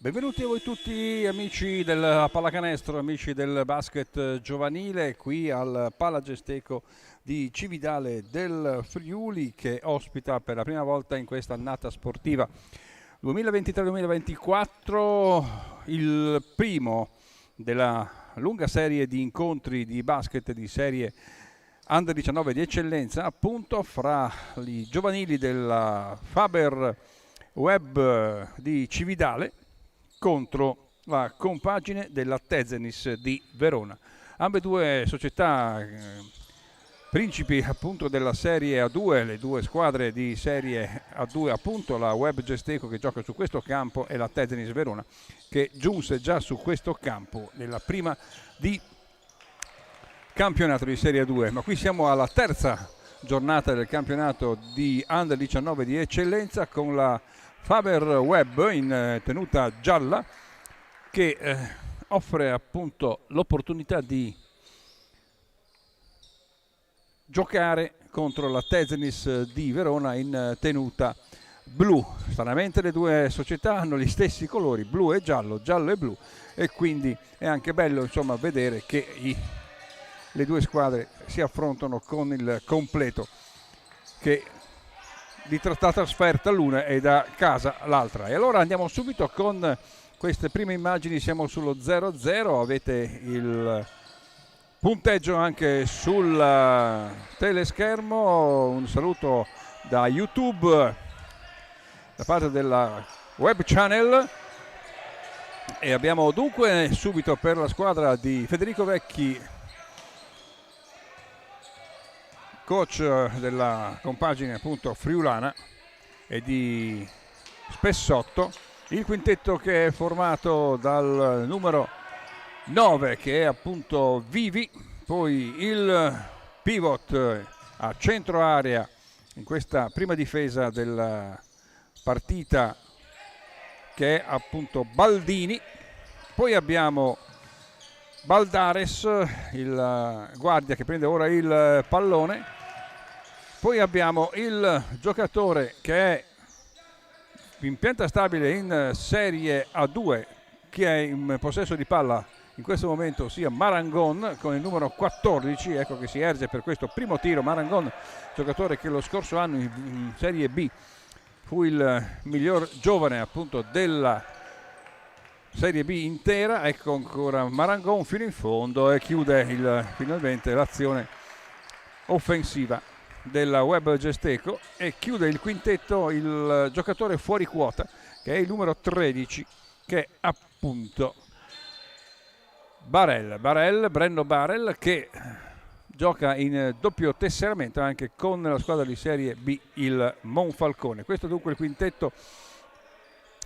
Benvenuti a voi tutti amici del pallacanestro, amici del basket giovanile, qui al Palagesteco di Cividale del Friuli, che ospita per la prima volta in questa annata sportiva 2023-2024 il primo della lunga serie di incontri di basket di serie Under 19 di eccellenza, appunto fra i giovanili della Faber Web di Cividale contro la compagine della Tezenis di Verona. Ambedue società principi appunto della Serie A2, le due squadre di Serie A2, appunto la Web Gesteco che gioca su questo campo e la Tezenis Verona che giunse già su questo campo nella prima di campionato di Serie A2. Ma qui siamo alla terza giornata del campionato di Under 19 di eccellenza con la Faber Web in tenuta gialla che offre appunto l'opportunità di giocare contro la Tezenis di Verona in tenuta blu. Stranamente le due società hanno gli stessi colori, blu e giallo, giallo e blu, e quindi è anche bello insomma vedere che le due squadre si affrontano con il completo che di trasferta l'una e da casa l'altra. E allora andiamo subito con queste prime immagini, siamo sullo 0-0, avete il punteggio anche sul teleschermo, un saluto da YouTube da parte della web channel e abbiamo dunque subito per la squadra di Federico Vecchi, coach della compagine appunto friulana, e di Spessotto, il quintetto che è formato dal numero 9 che è appunto Vivi, poi il pivot a centro area in questa prima difesa della partita che è appunto Baldini, poi abbiamo Baldares, il guardia che prende ora il pallone, poi abbiamo il giocatore che è in pianta stabile in Serie A2 che è in possesso di palla in questo momento, ossia Marangon con il numero 14, ecco che si erge per questo primo tiro. Marangon, giocatore che lo scorso anno in Serie B fu il miglior giovane appunto della Serie B intera. Ecco ancora Marangon fino in fondo e chiude finalmente l'azione offensiva della Web Gesteco e chiude il quintetto il giocatore fuori quota che è il numero 13 che è appunto Brenno Barel, che gioca in doppio tesseramento anche con la squadra di Serie B il Monfalcone. Questo dunque il quintetto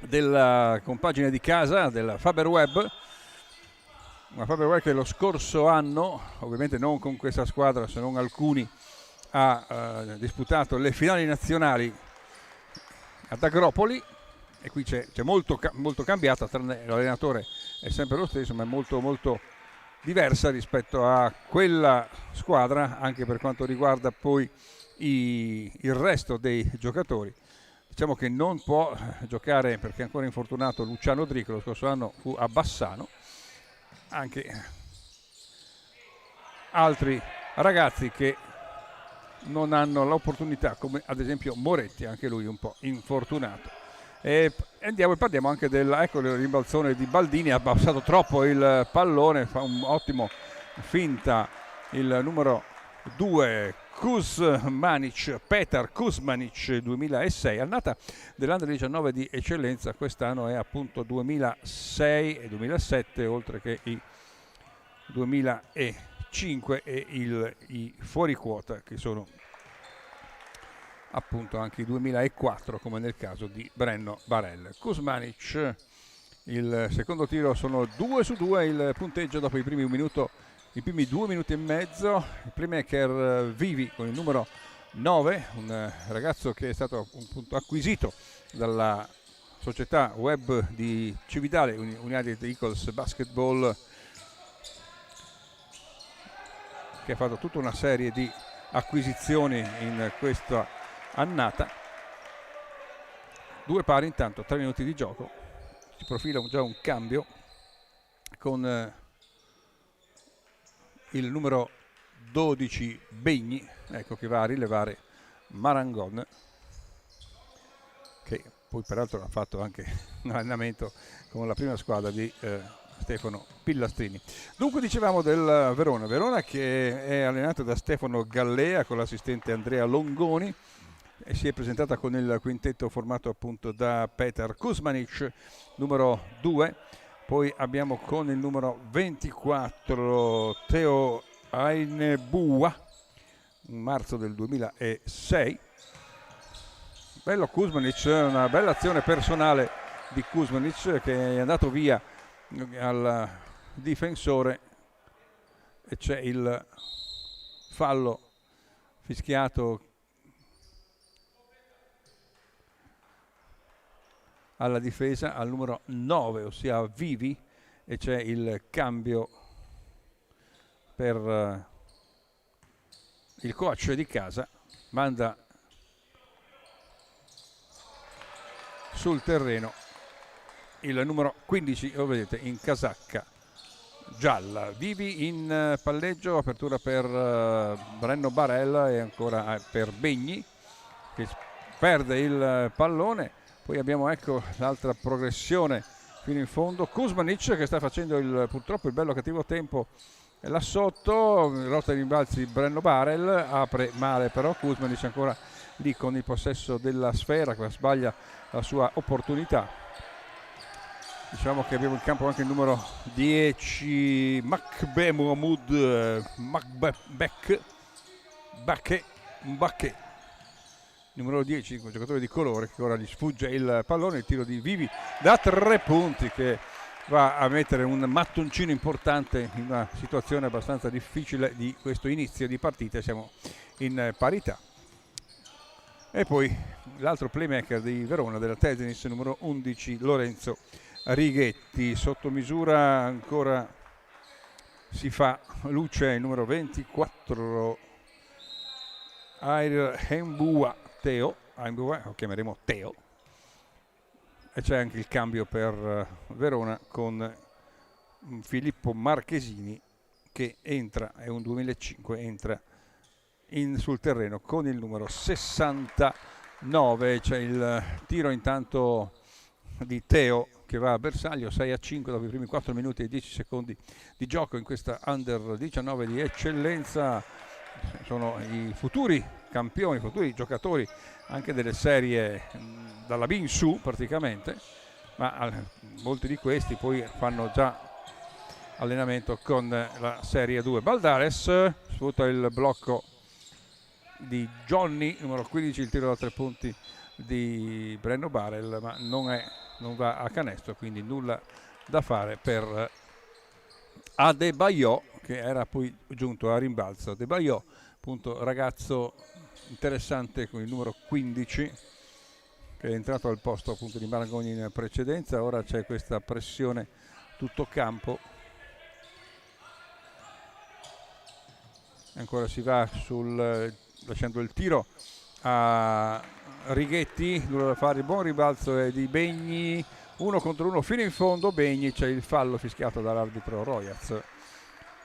della compagine di casa della Faber Web, una Faber Web che lo scorso anno, ovviamente non con questa squadra se non alcuni, ha disputato le finali nazionali ad Agropoli, e qui c'è molto cambiata, tranne l'allenatore è sempre lo stesso, ma è molto diversa rispetto a quella squadra anche per quanto riguarda poi il resto dei giocatori. Diciamo che non può giocare perché è ancora infortunato Luciano Drico, lo scorso anno fu a Bassano, anche altri ragazzi che non hanno l'opportunità, come ad esempio Moretti, anche lui un po' infortunato. E andiamo e parliamo anche ecco il rimbalzone di Baldini, ha abbassato troppo il pallone, fa un ottimo finta il numero 2 Petar Kuzmanic, 2006, annata dell'Under 19 di eccellenza, quest'anno è appunto 2006 e 2007 oltre che i 2005 e i fuori quota che sono appunto anche i 2004 come nel caso di Brenno Barel. Kuzmanic, il secondo tiro, sono 2-2 il punteggio dopo i primi 2 minuti e mezzo. Il playmaker Vivi con il numero 9, un ragazzo che è stato appunto acquisito dalla società web di Cividale, United Eagles Basketball, che ha fatto tutta una serie di acquisizioni in questa annata. Due pari intanto, 3 minuti di gioco. si profila già un cambio con il numero 12 Begni, ecco, che va a rilevare Marangon, che poi peraltro ha fatto anche un allenamento con la prima squadra di Stefano Pillastrini. Dunque dicevamo del Verona che è allenato da Stefano Gallea con l'assistente Andrea Longoni, e si è presentata con il quintetto formato appunto da Petar Kuzmanic, numero 2, poi abbiamo con il numero 24 Teo Ainebua, marzo del 2006. Bello Kuzmanic, una bella azione personale di Kuzmanic che è andato via al difensore e c'è il fallo fischiato alla difesa, al numero 9, ossia Vivi, e c'è il cambio per il coach di casa, manda sul terreno il numero 15, lo vedete, in casacca gialla. Vivi in palleggio, apertura per Brenno Barella e ancora per Begni che perde il pallone. Poi abbiamo, ecco, l'altra progressione fino in fondo, Kuzmanic che sta facendo purtroppo il bello cattivo tempo là sotto, rotta di rimbalzi Brenno Barel, apre male però Kuzmanic ancora lì con il possesso della sfera, che sbaglia la sua opportunità. Diciamo che abbiamo in campo anche il numero 10 Makbe Mohamed Mbacche, numero 10, un giocatore di colore che ora gli sfugge il pallone, il tiro di Vivi da 3 punti che va a mettere un mattoncino importante in una situazione abbastanza difficile di questo inizio di partita. Siamo in parità. E poi l'altro playmaker di Verona, della Tesenis, numero 11 Lorenzo Righetti. Sotto misura ancora si fa luce il numero 24 Ainebua, Teo, lo chiameremo Teo, e c'è anche il cambio per Verona con Filippo Marchesini che entra, è un 2005, entra sul terreno con il numero 69. C'è il tiro intanto di Teo che va a bersaglio, 6-5 dopo i primi 4 minuti e 10 secondi di gioco in questa Under 19 di eccellenza. Sono i futuri campioni, i futuri giocatori anche delle serie dalla B in su praticamente, ma molti di questi poi fanno già allenamento con la Serie 2. Baldares sfrutta il blocco di Johnny, numero 15, il tiro da 3 punti di Brenno Barel, ma non va a canestro, quindi nulla da fare per Adebayo, che era poi giunto a rimbalzo. Adebayo, appunto, ragazzo interessante con il numero 15 che è entrato al posto appunto di Marangoni in precedenza. Ora c'è questa pressione tutto campo, ancora si va lasciando il tiro a Righetti, nulla da fare, il buon ribalzo è di Begni, 1 contro 1 fino in fondo. Begni, c'è il fallo fischiato dall'arbitro Royaz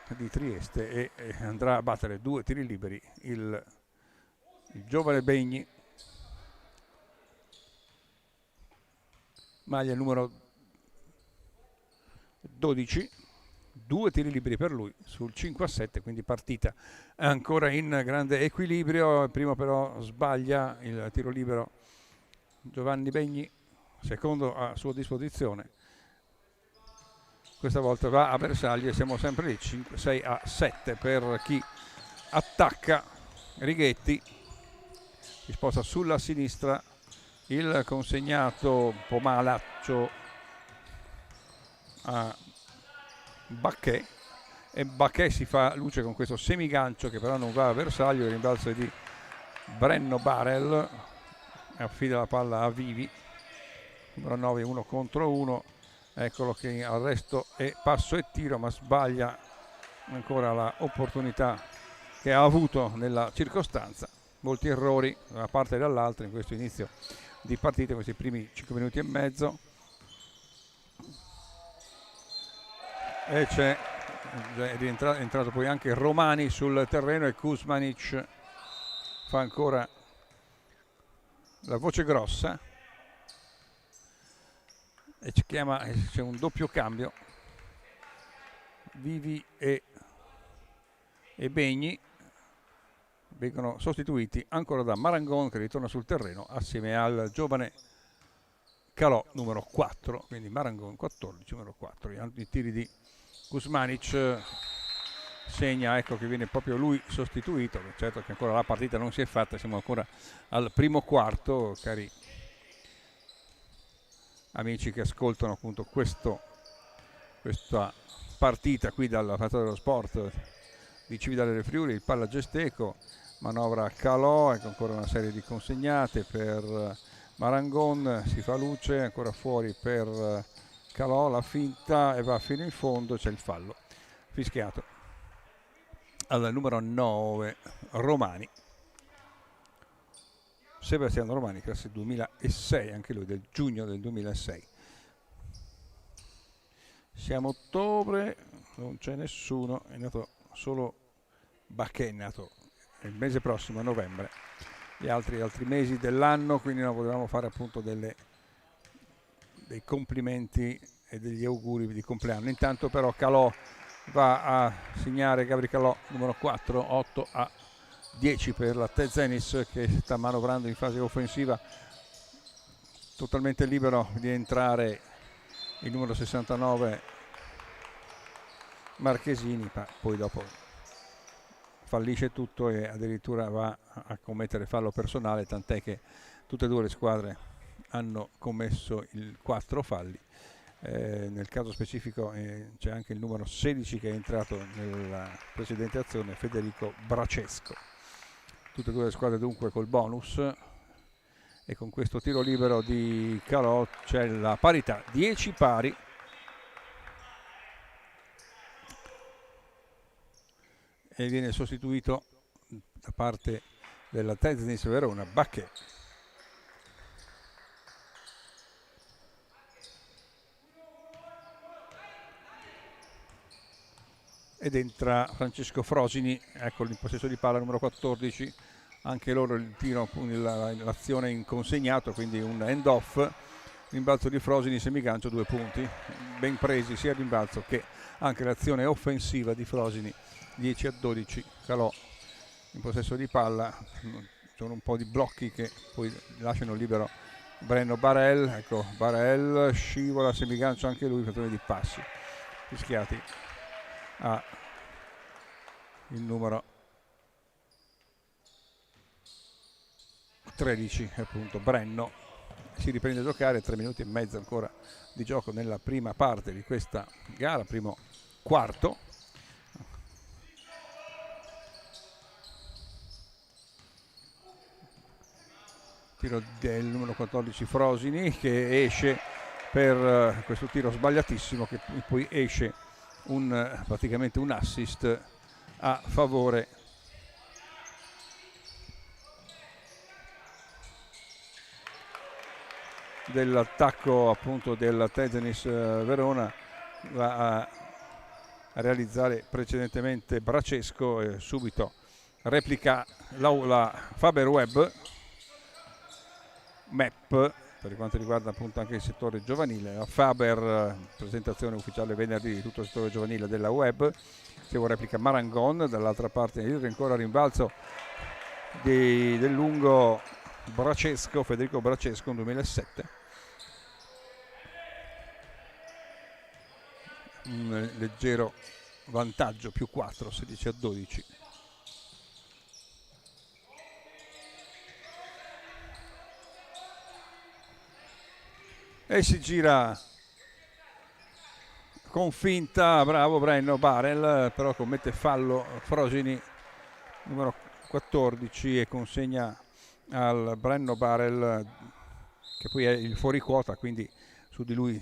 di Trieste e andrà a battere 2 tiri liberi il giovane Begni, maglia numero 12, 2 tiri liberi per lui sul 5-7, quindi partita ancora in grande equilibrio. Primo però sbaglia il tiro libero Giovanni Begni, secondo a sua disposizione, questa volta va a bersaglio e siamo sempre lì, 6-7 per chi attacca. Righetti si sposta sulla sinistra, il consegnato un po' malaccio a Bacchè, e Bacchè si fa luce con questo semigancio che però non va a bersaglio. Il rimbalzo è di Brenno Barel, affida la palla a Vivi, numero 9, 1 contro 1, eccolo che arresto e passo e tiro, ma sbaglia ancora la opportunità che ha avuto nella circostanza. Molti errori da una parte e dall'altra in questo inizio di partita, in questi primi 5 minuti e mezzo. E è entrato poi anche Romani sul terreno e Kuzmanic fa ancora la voce grossa e c'è un doppio cambio. Vivi e Begni vengono sostituiti ancora da Marangon, che ritorna sul terreno assieme al giovane Calò numero 4, quindi Marangon 14, numero 4. I tiri di Kuzmanic segna, ecco che viene proprio lui sostituito. Certo che ancora la partita non si è fatta, siamo ancora al primo quarto, cari amici che ascoltano appunto questa partita qui dalla Fattoria dello Sport di Cividale del Friuli. Il palla Gesteco, manovra Calò, ecco ancora una serie di consegnate per Marangon, si fa luce, ancora fuori per Calò, la finta e va fino in fondo, c'è il fallo fischiato al numero 9 Romani, Sebastiano Romani, classe 2006, anche lui del giugno del 2006. Siamo a ottobre, non c'è nessuno, è nato solo Bacchè, è nato il mese prossimo, a novembre. Gli altri mesi dell'anno, quindi non volevamo fare appunto dei complimenti e degli auguri di compleanno. Intanto però Calò va a segnare, Gabri Calò numero 4, 8-10 per la Tezenis, che sta manovrando in fase offensiva, totalmente libero di entrare il numero 69 Marchesini, ma poi dopo fallisce tutto e addirittura va a commettere fallo personale, tant'è che tutte e due le squadre hanno commesso 4 falli. Nel caso specifico c'è anche il numero 16 che è entrato nella precedente azione, Federico Bracesco. Tutte e due le squadre dunque col bonus, e con questo tiro libero di Calò c'è la parità, 10 pari. E viene sostituito da parte della Tezenis Verona Bacchè. Ed entra Francesco Frosini, ecco in possesso di palla numero 14, anche loro il tiro, l'azione in consegnato, quindi un end off, rimbalzo di Frosini, semigancio, 2 punti, ben presi sia il rimbalzo che anche l'azione offensiva di Frosini. 10-12, Calò in possesso di palla, sono un po' di blocchi che poi lasciano libero Brenno Barel, ecco Barel scivola, semigancio anche lui, fattore di passi fischiati a il numero 13, appunto Brenno. Si riprende a giocare, 3 minuti e mezzo ancora di gioco nella prima parte di questa gara, primo quarto. Tiro del numero 14 Frosini, che esce per questo tiro sbagliatissimo, che poi esce praticamente un assist a favore dell'attacco appunto della Tezenis Verona. Va a realizzare precedentemente Bracesco e subito replica la Faber Web Map per quanto riguarda appunto anche il settore giovanile. La Faber, presentazione ufficiale venerdì di tutto il settore giovanile della Web. Seguo replica Marangon, dall'altra parte ancora rimbalzo del lungo Bracesco, Federico Bracesco, 2007. Un leggero vantaggio, più 4, 16-12. E si gira con finta, bravo Brenno Barel, però commette fallo Frosini numero 14 e consegna al Brenno Barel, che poi è il fuori quota, quindi su di lui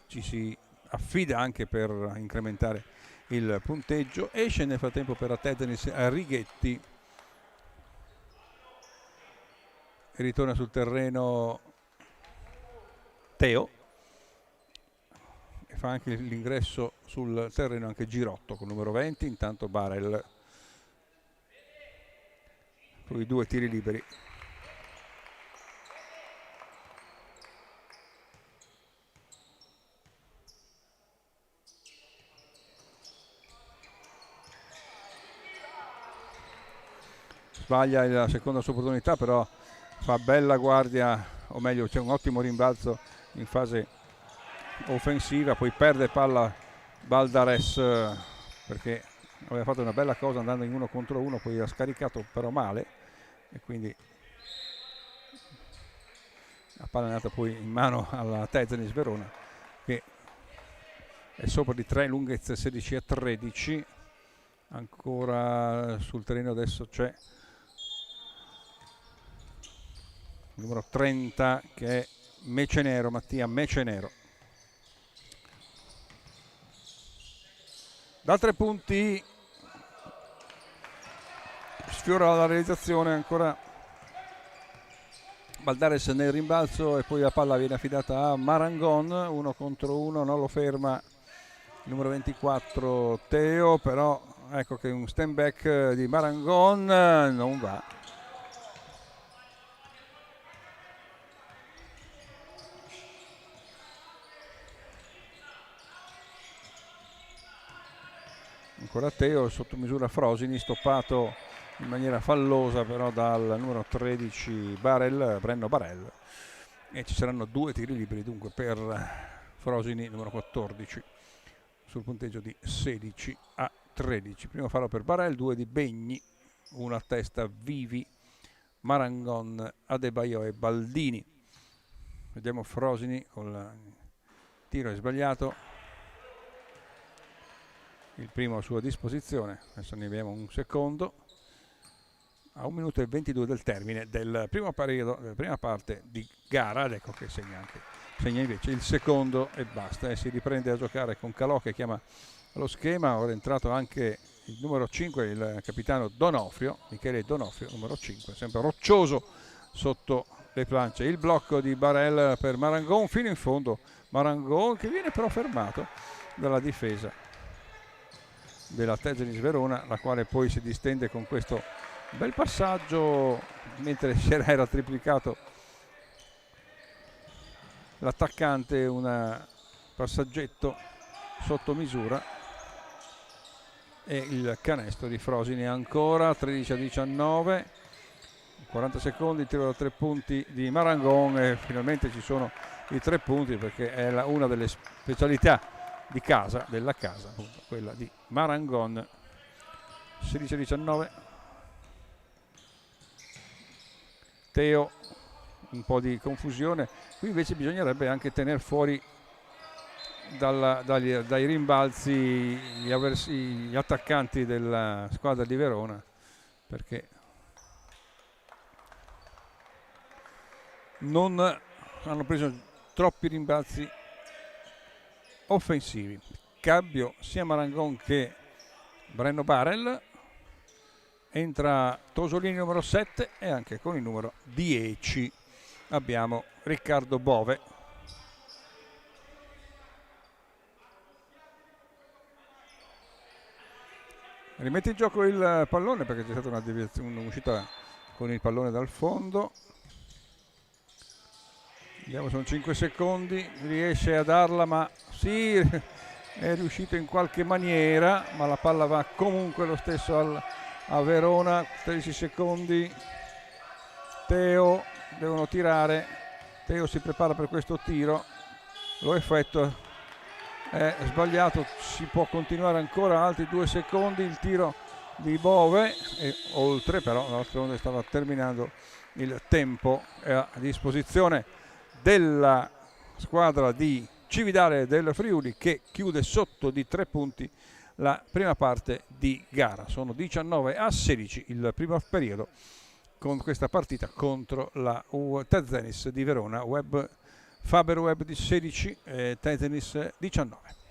ci si affida anche per incrementare il punteggio. Esce nel frattempo per la Tezenis Righetti e ritorna sul terreno Teo, fa anche l'ingresso sul terreno anche Girotto con numero 20, intanto Barel con i 2 tiri liberi. Sbaglia la seconda sua opportunità, però fa bella guardia, o meglio c'è un ottimo rimbalzo in fase offensiva, poi perde palla Baldares perché aveva fatto una bella cosa andando in 1 contro 1, poi ha scaricato però male e quindi la palla è andata poi in mano alla Tezenis Verona che è sopra di 3 lunghezze, 16-13. Ancora sul terreno adesso c'è il numero 30 che è Mecenero, Mattia Mecenero. Da 3 punti sfiora la realizzazione ancora Baldares nel rimbalzo e poi la palla viene affidata a Marangon, 1 contro 1, non lo ferma il numero 24 Teo, però ecco che un stand back di Marangon non va. Ancora Teo sotto misura Frosini, stoppato in maniera fallosa però dal numero 13 Brenno Barel, e ci saranno 2 tiri liberi dunque per Frosini numero 14 sul punteggio di 16-13. Primo fallo per Barel, 2 di Begni, 1 a testa Vivi, Marangon, Adebayo e Baldini. Vediamo Frosini con il tiro è sbagliato, il primo a sua disposizione, adesso ne abbiamo un secondo, a 1 minuto e 22 del termine del primo periodo, della prima parte di gara, ed ecco che segna invece il secondo e basta, e si riprende a giocare con Calò che chiama lo schema. Ora è entrato anche il numero 5, il capitano Donofrio, Michele Donofrio, numero 5, sempre roccioso sotto le planche. Il blocco di Barel per Marangon fino in fondo, Marangon che viene però fermato dalla difesa della Tezenis Verona, la quale poi si distende con questo bel passaggio mentre si era triplicato l'attaccante, un passaggetto sotto misura, e il canestro di Frosini ancora 13-19, 40 secondi, tiro da 3 punti di Marangon e finalmente ci sono i 3 punti perché è una delle specialità di casa, della casa appunto, quella di Marangon. 16-19. Teo, un po' di confusione qui, invece bisognerebbe anche tenere fuori dai rimbalzi gli attaccanti della squadra di Verona, perché non hanno preso troppi rimbalzi offensivi. Cambio sia Marangon che Brenno Barel, entra Tosolini numero 7 e anche con il numero 10 abbiamo Riccardo Bove. Rimette in gioco il pallone perché c'è stata un'uscita con il pallone dal fondo. Vediamo, sono 5 secondi, riesce a darla, ma sì, è riuscito in qualche maniera, ma la palla va comunque lo stesso a Verona. 13 secondi, Teo, devono tirare, Teo si prepara per questo tiro, lo effettua, è sbagliato, si può continuare ancora altri 2 secondi, il tiro di Bove e oltre, però d'altronde stava terminando il tempo, è a disposizione della squadra di Cividale del Friuli che chiude sotto di 3 punti la prima parte di gara. Sono 19-16 il primo periodo con questa partita contro la Tezenis di Verona, Faber Web di 16 e Tezenis 19.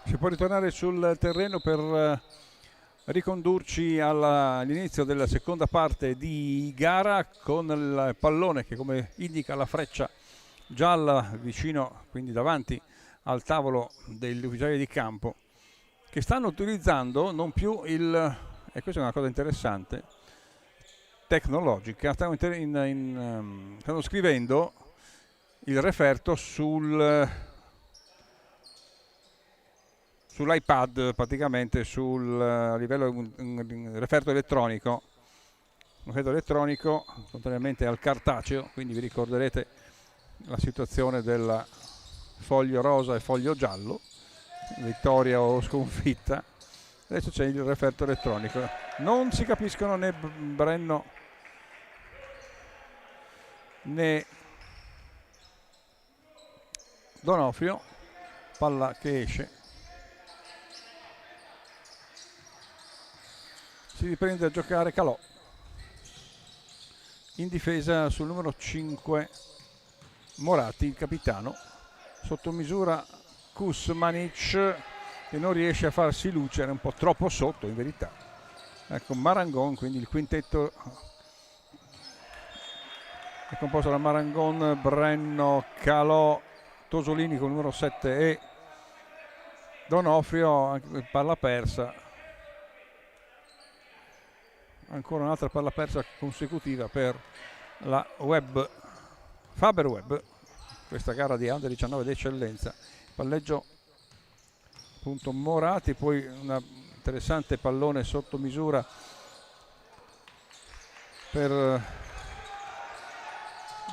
Si può ritornare sul terreno per ricondurci all'inizio della seconda parte di gara con il pallone che, come indica la freccia gialla, vicino, quindi davanti al tavolo degli ufficiali di campo, che stanno utilizzando non più e questa è una cosa interessante, tecnologica, stanno scrivendo il referto sull'iPad, praticamente sul livello un referto elettronico, contrariamente al cartaceo. Quindi vi ricorderete la situazione del foglio rosa e foglio giallo, vittoria o sconfitta. Adesso c'è il referto elettronico, non si capiscono né Brenno né Donofrio, palla che esce. Si riprende a giocare Calò in difesa sul numero 5 Morati, il capitano. Sotto misura Kuzmanic, che non riesce a farsi luce, era un po' troppo sotto in verità. Ecco Marangon, quindi il quintetto è composto da Marangon, Brenno, Calò, Tosolini con il numero 7 e Donofrio. Anche palla persa, ancora un'altra palla persa consecutiva per la Faber Web, questa gara di Under 19 d'eccellenza. Palleggio appunto Morati, poi un interessante pallone sotto misura per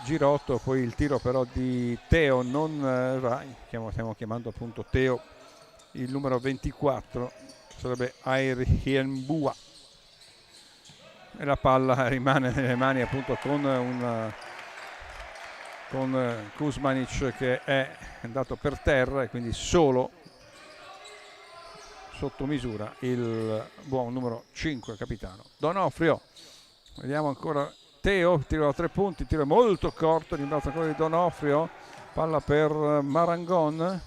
Girotto, poi il tiro però di Teo non va, stiamo chiamando appunto Teo il numero 24, sarebbe Airienbua, e la palla rimane nelle mani appunto con Kuzmanic, che è andato per terra, e quindi solo sotto misura il buon numero 5 capitano Donofrio. Vediamo ancora Teo, tiro da 3 punti, tiro molto corto, rimbalzo ancora di Donofrio, palla per Marangon,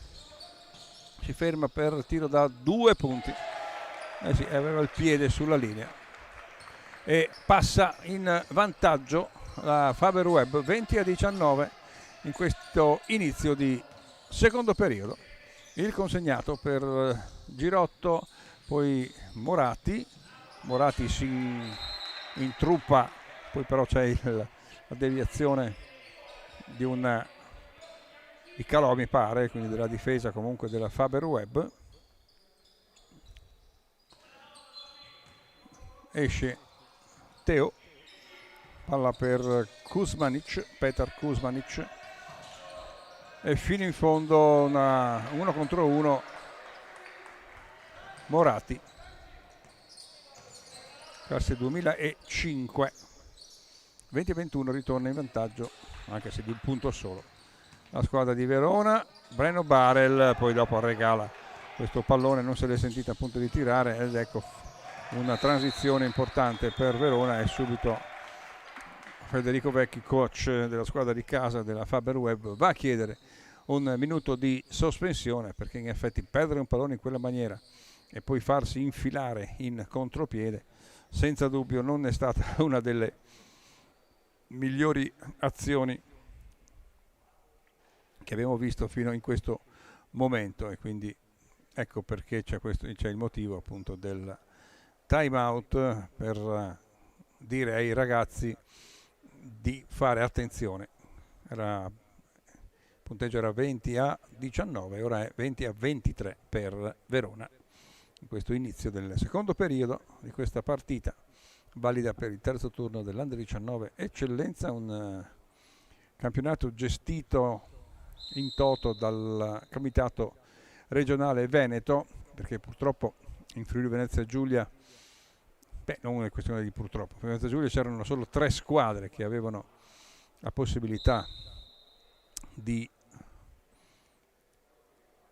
si ferma per tiro da 2 punti, sì, aveva il piede sulla linea e passa in vantaggio la Faber Web 20-19 in questo inizio di secondo periodo. Il consegnato per Girotto, poi Morati si intruppa, poi però c'è la deviazione di Calò, mi pare, quindi della difesa comunque della Faber Web. Esce Teo, palla per Petar Kuzmanic, e fino in fondo uno contro uno Morati, classe 2005. 20-21 ritorna in vantaggio, anche se di un punto solo, la squadra di Verona. Breno Barel poi dopo regala questo pallone, non se l'è sentita appunto di tirare, ed ecco una transizione importante per Verona, e subito Federico Vecchi, coach della squadra di casa della Faber Web, va a chiedere un minuto di sospensione, perché in effetti perdere un pallone in quella maniera e poi farsi infilare in contropiede senza dubbio non è stata una delle migliori azioni che abbiamo visto fino in questo momento, e quindi ecco perché c'è il motivo appunto del time out, per dire ai ragazzi di fare attenzione. Il punteggio era 20-19, ora è 20-23 per Verona in questo inizio del secondo periodo di questa partita valida per il terzo turno dell'Under 19 Eccellenza, un campionato gestito in toto dal Comitato Regionale Veneto, perché purtroppo in Friuli Venezia Giulia, non è questione di purtroppo, in Venezia Giulia c'erano solo 3 squadre che avevano la possibilità di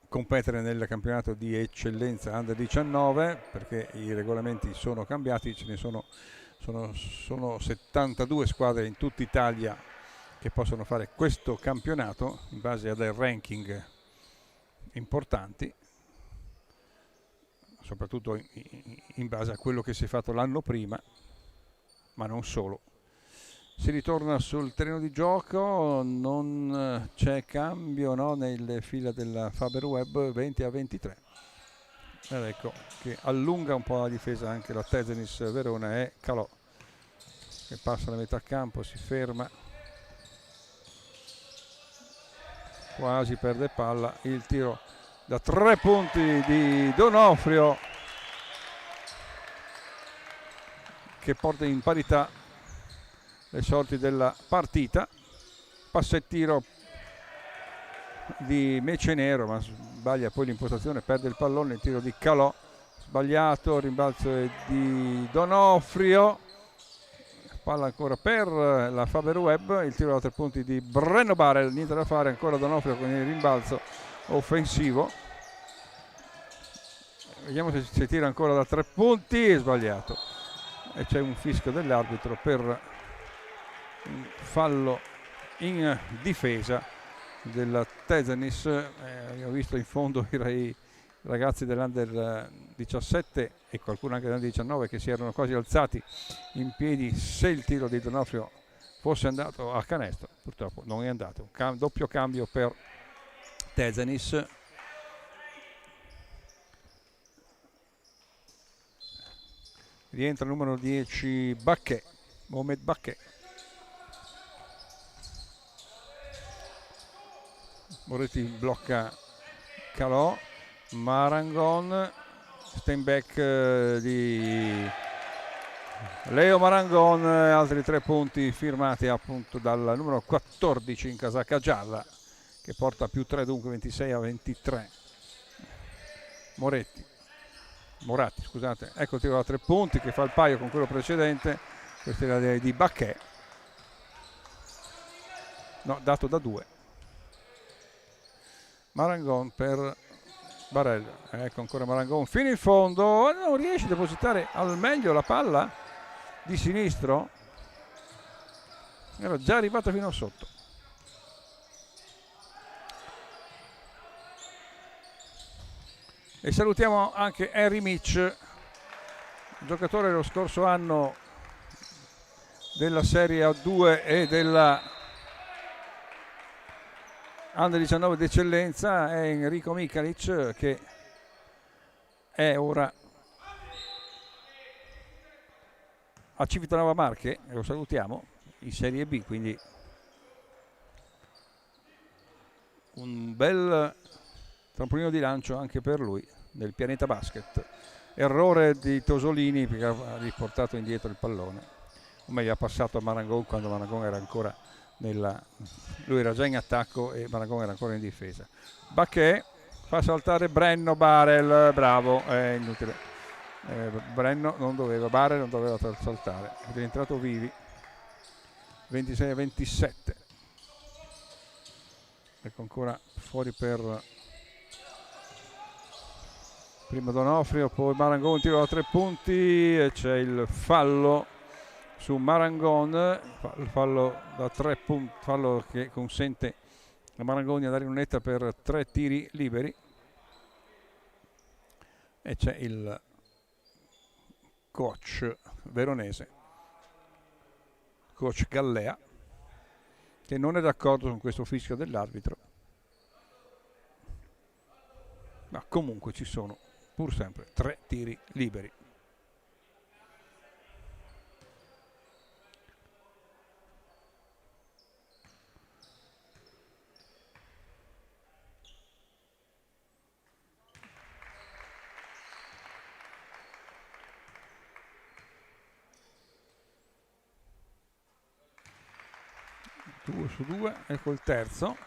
competere nel campionato di eccellenza Under 19, perché i regolamenti sono cambiati, ce ne sono 72 squadre in tutta Italia che possono fare questo campionato in base a dei ranking importanti, soprattutto in base a quello che si è fatto l'anno prima, ma non solo. Si ritorna sul terreno di gioco, non c'è cambio, no, nelle fila della Faber Web, 20-23. Ed ecco che allunga un po' la difesa anche la Tezenis Verona, e Calò che passa la metà campo, si ferma, quasi perde palla, il tiro da 3 punti di Donofrio che porta in parità le sorti della partita. Passettiro di Mecenero, ma sbaglia poi l'impostazione, perde il pallone, il tiro di Calò sbagliato, rimbalzo di Donofrio, palla ancora per la Faber Web, il tiro da 3 punti di Brenno Barel, niente da fare, ancora Donofrio con il rimbalzo offensivo, vediamo se tira ancora da 3 punti, sbagliato, e c'è un fischio dell'arbitro per un fallo in difesa della Tezenis. Abbiamo visto in fondo i ragazzi dell'Under 17 e qualcuno anche dell'Under 19 che si erano quasi alzati in piedi se il tiro di Donofrio fosse andato a canestro. Purtroppo non è andato. Doppio cambio per Tezenis. Rientra il numero 10 Bacchè, Mohamed Bacchè. Moretti blocca Calò, Marangon, Steinbeck di Leo Marangon, altri 3 punti firmati appunto dal numero 14 in casacca gialla, che porta più 3, dunque 26-23. Moratti, scusate, ecco il tiro da 3 punti che fa il paio con quello precedente, questo era di Bacchè, no, dato da 2. Marangon per Barel, ecco ancora Marangon fino in fondo, non riesce a depositare al meglio la palla di sinistro, era già arrivata fino a sotto. E salutiamo anche Henry Mitch, giocatore dello scorso anno della Serie A2 e della Under 19 d'eccellenza, è Enrico Mikalic, che è ora a Civitanova Marche, lo salutiamo, in Serie B, quindi un bel trampolino di lancio anche per lui nel pianeta basket. Errore di Tosolini perché ha riportato indietro il pallone, o meglio ha passato a Marangon quando Marangon era ancora lui era già in attacco e Marangon era ancora in difesa. Bacchè fa saltare Brenno Barel, bravo, è inutile, Barel non doveva saltare, è rientrato Vivi. 26-27, ecco ancora fuori per prima Donofrio, poi Marangon, tiro da 3 punti e c'è il fallo su Marangon, il fallo da 3 punti, fallo che consente a Marangon di andare in lunetta per 3 tiri liberi, e c'è il coach veronese, coach Gallea, che non è d'accordo con questo fischio dell'arbitro, ma comunque ci sono pur sempre 3 tiri liberi. Due su 2, ecco il terzo.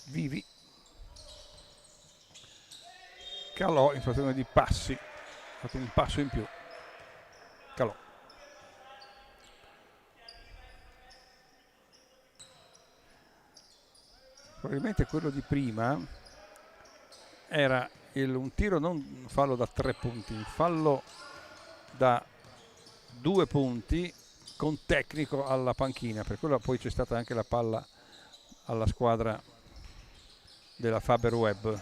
Vivi. Calò in fazione di passi, ha fatto un passo in più. Calò. Probabilmente quello di prima era un tiro, non fallo da 3 punti, un fallo da 2 punti con tecnico alla panchina, per quello poi c'è stata anche la palla alla squadra della Faber Webb,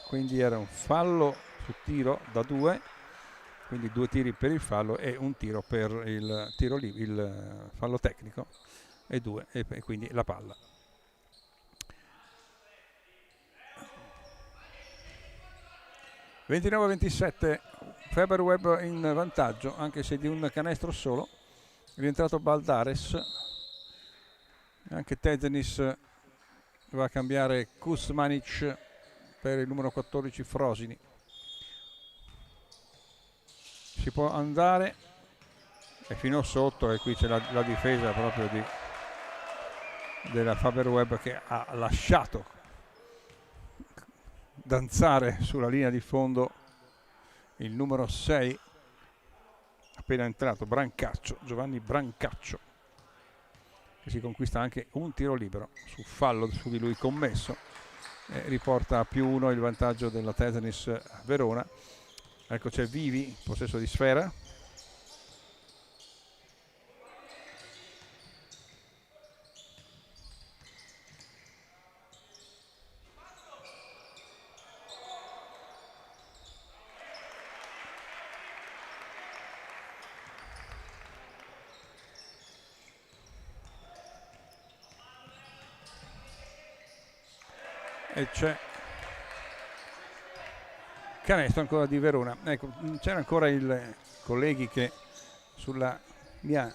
quindi era un fallo su tiro da 2, quindi 2 tiri per il fallo e un tiro per il tiro lì, il fallo tecnico e 2 e quindi la palla. (29-27) Faber Webb in vantaggio, anche se di un canestro solo. È rientrato Baldares, anche Tezenis va a cambiare Kuzmanic per il numero 14 Frosini. Si può andare e fino sotto, e qui c'è la difesa proprio della Faber Webb, che ha lasciato danzare sulla linea di fondo il numero 6 appena entrato, Brancaccio, Giovanni Brancaccio, che si conquista anche un tiro libero su fallo su di lui commesso e riporta a +1 il vantaggio della Tezenis Verona. Ecco, c'è Vivi, possesso di sfera. E c'è canestro ancora di Verona. Ecco, c'era ancora il colleghi che sulla mia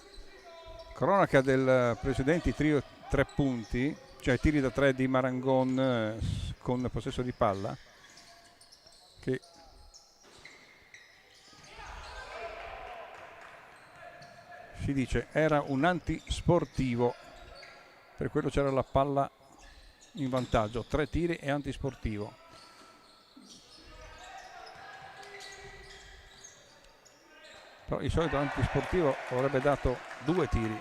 cronaca del precedenti trio 3 punti, cioè tiri da 3 di Marangon con possesso di palla, che si dice era un antisportivo, per quello c'era la palla in vantaggio, 3 tiri e antisportivo. Però il solito antisportivo avrebbe dato 2 tiri.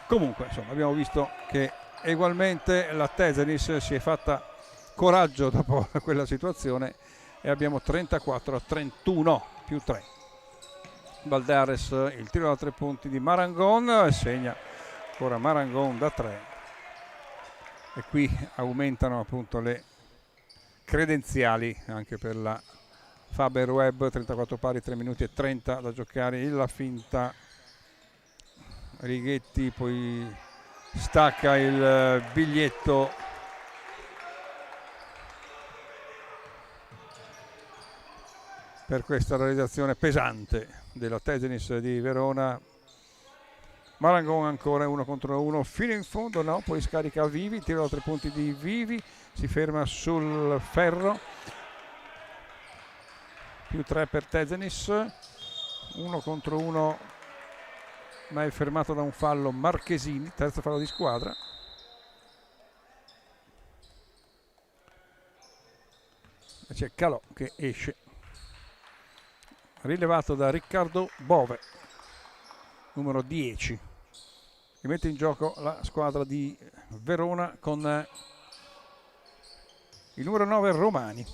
Comunque, insomma, abbiamo visto che ugualmente la Tezenis si è fatta coraggio dopo quella situazione e abbiamo 34-31 più 3. Baldares, il tiro da 3 punti di Marangon, segna ancora Marangon da 3. E qui aumentano appunto le credenziali anche per la Faber Webb. 34 pari, 3 minuti e 30 da giocare. La finta Righetti, poi stacca il biglietto per questa realizzazione pesante della Tezenis di Verona. Marangon ancora 1 contro 1 fino in fondo, no, poi scarica Vivi, tiro da 3 punti di Vivi, si ferma sul ferro, più 3 per Tezenis, 1 contro 1, ma è fermato da un fallo Marchesini, terzo fallo di squadra. E c'è Calò che esce, rilevato da Riccardo Bove, numero 10. Che mette in gioco la squadra di Verona con il numero 9 Romani.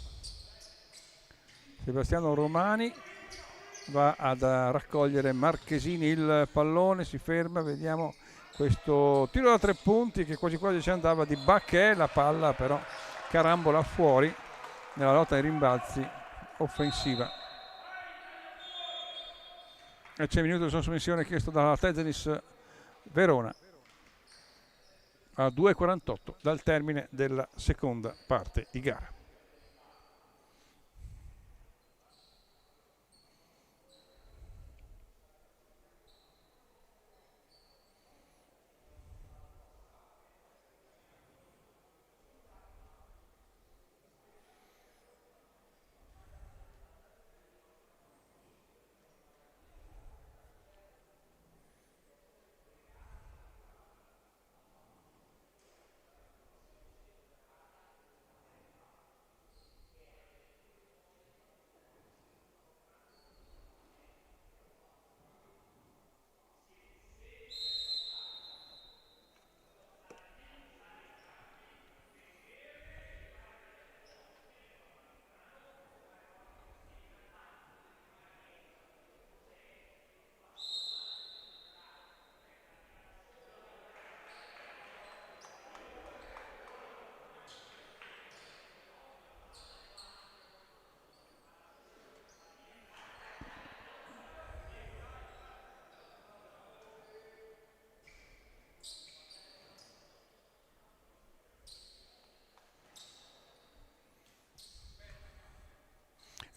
Sebastiano Romani va ad raccogliere Marchesini il pallone, si ferma, vediamo questo tiro da 3 punti che quasi quasi ci andava di Bacchè, la palla però carambola fuori nella lotta ai rimbalzi offensiva. E c'è minuto di sospensione chiesto dalla Tezenis Verona a 2:48 dal termine della seconda parte di gara.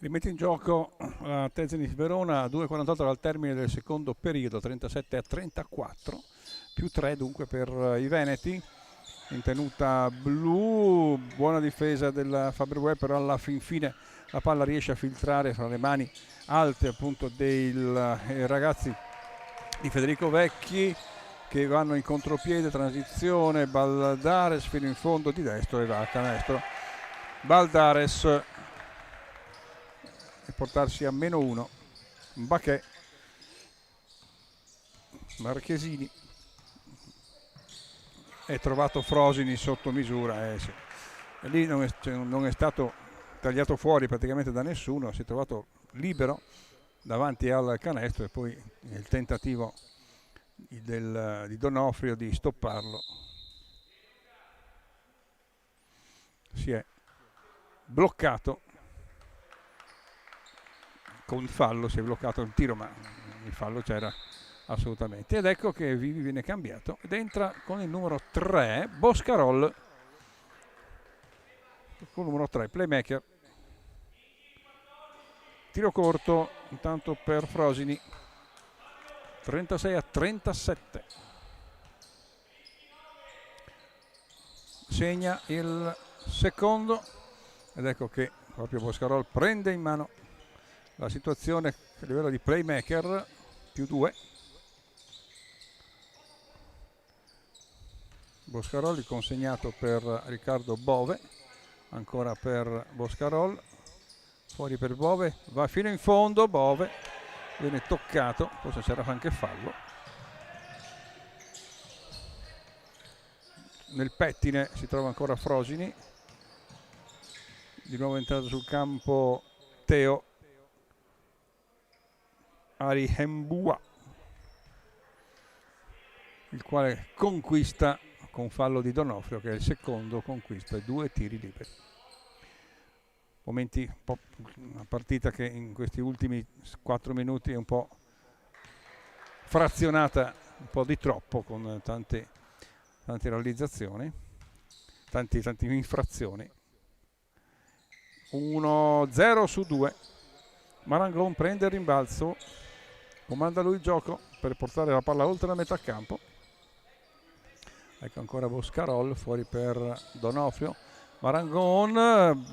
Rimette in gioco la Tezenis Verona a 2:48 dal termine del secondo periodo, 37-34, più 3 dunque per i veneti. In tenuta blu, buona difesa della Faber-Web, però alla fin fine la palla riesce a filtrare fra le mani alte appunto dei ragazzi di Federico Vecchi, che vanno in contropiede, transizione, Baldares fino in fondo di destro e va a canestro. Baldares e portarsi a -1. Bacchè, Marchesini è trovato Frosini sotto misura, sì. E lì non è stato tagliato fuori praticamente da nessuno, si è trovato libero davanti al canestro e poi il tentativo di Donofrio di stopparlo si è bloccato con il fallo, si è bloccato il tiro, ma il fallo c'era assolutamente. Ed ecco che Vivi viene cambiato ed entra con il numero 3 Boscarol, con il numero 3 playmaker. Tiro corto intanto per Frosini, 36-37. Segna il secondo ed ecco che proprio Boscarol prende in mano la situazione a livello di playmaker, più 2. Boscarol consegnato per Riccardo Bove, ancora per Boscarol, fuori per Bove, va fino in fondo, Bove viene toccato, forse c'era anche fallo. Nel pettine si trova ancora Frosini, di nuovo entrato sul campo Teo Arihembua, il quale conquista con fallo di Donofrio, che è il secondo, conquista 2 tiri liberi. Momenti, una partita che in questi ultimi 4 minuti è un po' frazionata, un po' di troppo, con tante realizzazioni, tante infrazioni. 1-0 su 2. Marangon prende il rimbalzo, comanda lui il gioco per portare la palla oltre la metà campo. Ecco ancora Boscarol fuori per Donofrio. Marangon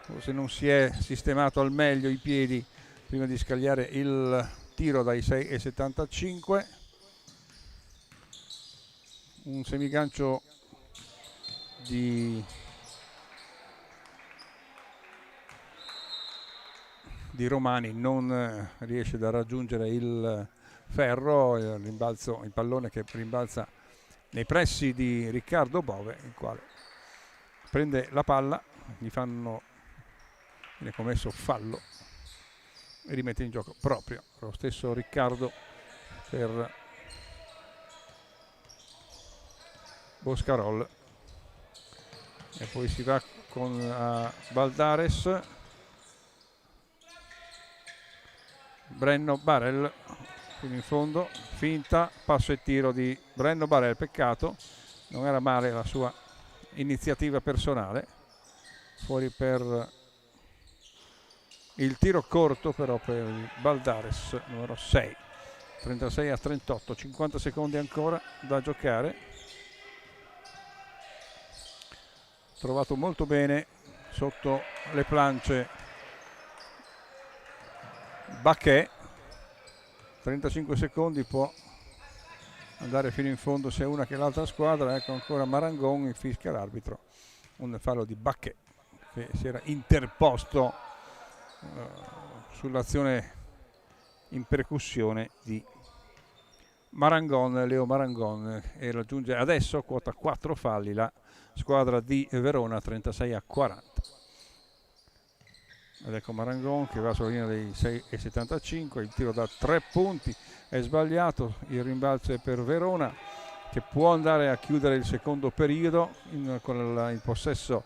forse non si è sistemato al meglio i piedi prima di scagliare il tiro dai 6,75. Un semigancio di Romani non riesce a raggiungere il ferro, il pallone che rimbalza nei pressi di Riccardo Bove, il quale prende la palla, viene commesso fallo e rimette in gioco proprio lo stesso Riccardo per Boscarol. E poi si va con Baldares, Brenno Barel fino in fondo, finta, passo e tiro di Brenno Barel, peccato, non era male la sua iniziativa personale, fuori per il tiro corto però per Baldares, numero 6, 36-38, 50 secondi ancora da giocare. Trovato molto bene sotto le planche Baquet, 35 secondi, può andare fino in fondo sia una che l'altra squadra. Ecco ancora Marangon, fischia l'arbitro un fallo di Baquet che si era interposto sull'azione in percussione di Marangon, Leo Marangon, e raggiunge adesso quota 4 falli la squadra di Verona, 36-40. Ed ecco Marangon che va sulla linea dei 6,75, il tiro da 3 punti è sbagliato, il rimbalzo è per Verona che può andare a chiudere il secondo periodo con il possesso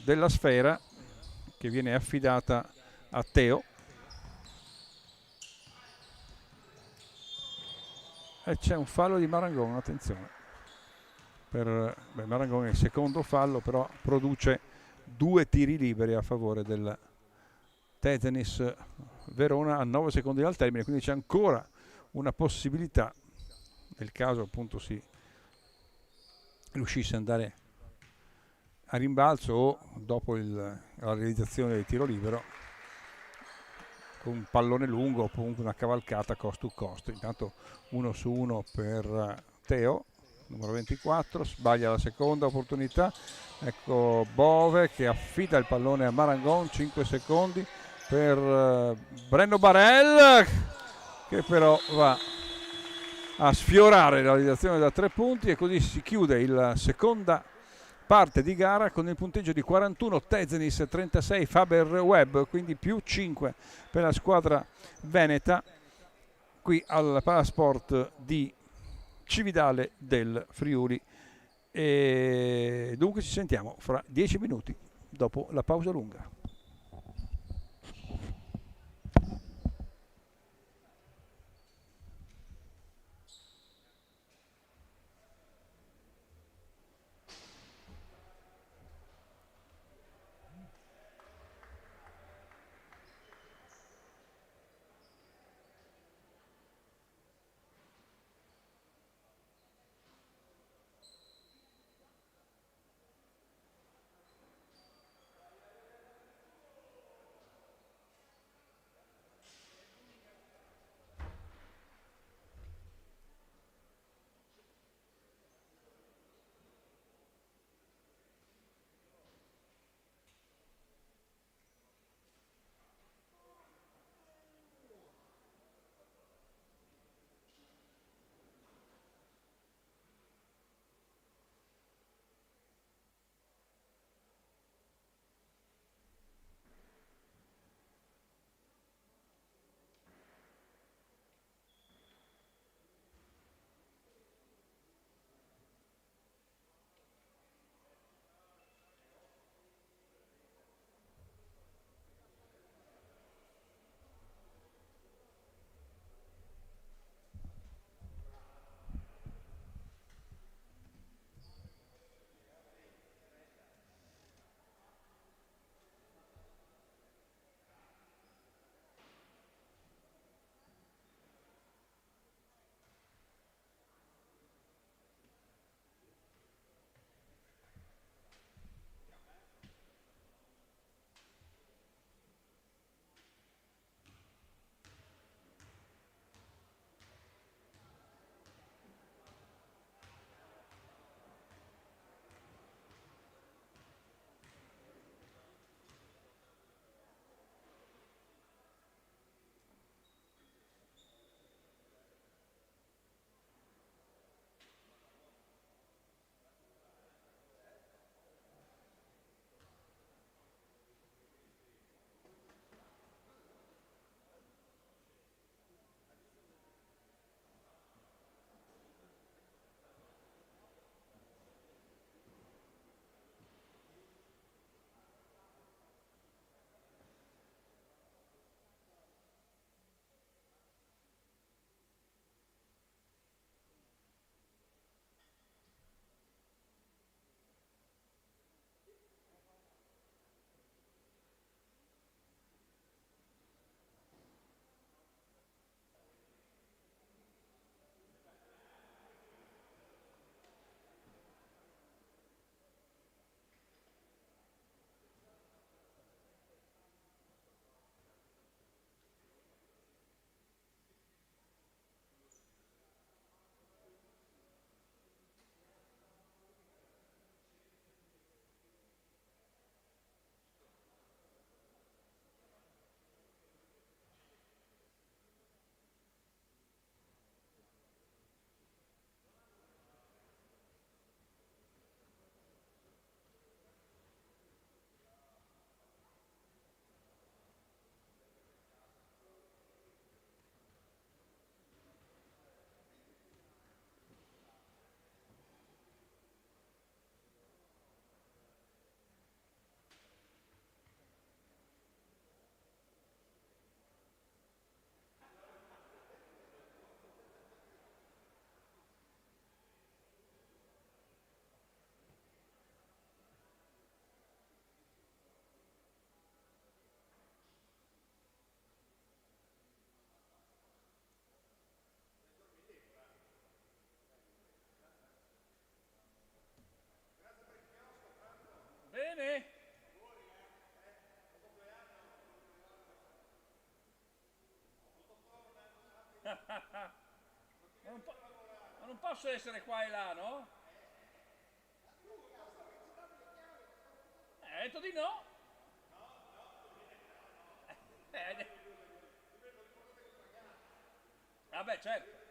della sfera che viene affidata a Teo. E c'è un fallo di Marangon, attenzione. Marangon è il secondo fallo, però produce 2 tiri liberi a favore del Tetenis Verona a 9 secondi dal termine, quindi c'è ancora una possibilità nel caso appunto si riuscisse ad andare a rimbalzo o dopo la realizzazione del tiro libero con un pallone lungo o comunque una cavalcata cost to cost. Intanto 1-1 per Teo, numero 24, sbaglia la seconda opportunità. Ecco Bove che affida il pallone a Marangon, 5 secondi per Brenno Barel che però va a sfiorare la realizzazione da 3 punti e così si chiude la seconda parte di gara con il punteggio di 41 Tezenis, 36 Faber Webb, quindi più 5 per la squadra veneta qui al Palasport di Cividale del Friuli. E dunque ci sentiamo fra 10 minuti dopo la pausa lunga. Bene? Ma non posso essere qua e là, no? Hai detto di no? Eh, vabbè, certo.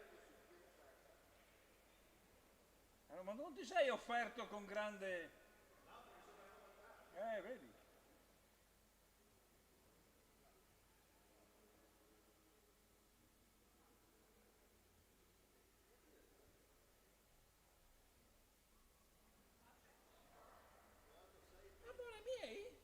Ma non ti sei offerto con grande... vedi. Amore miei?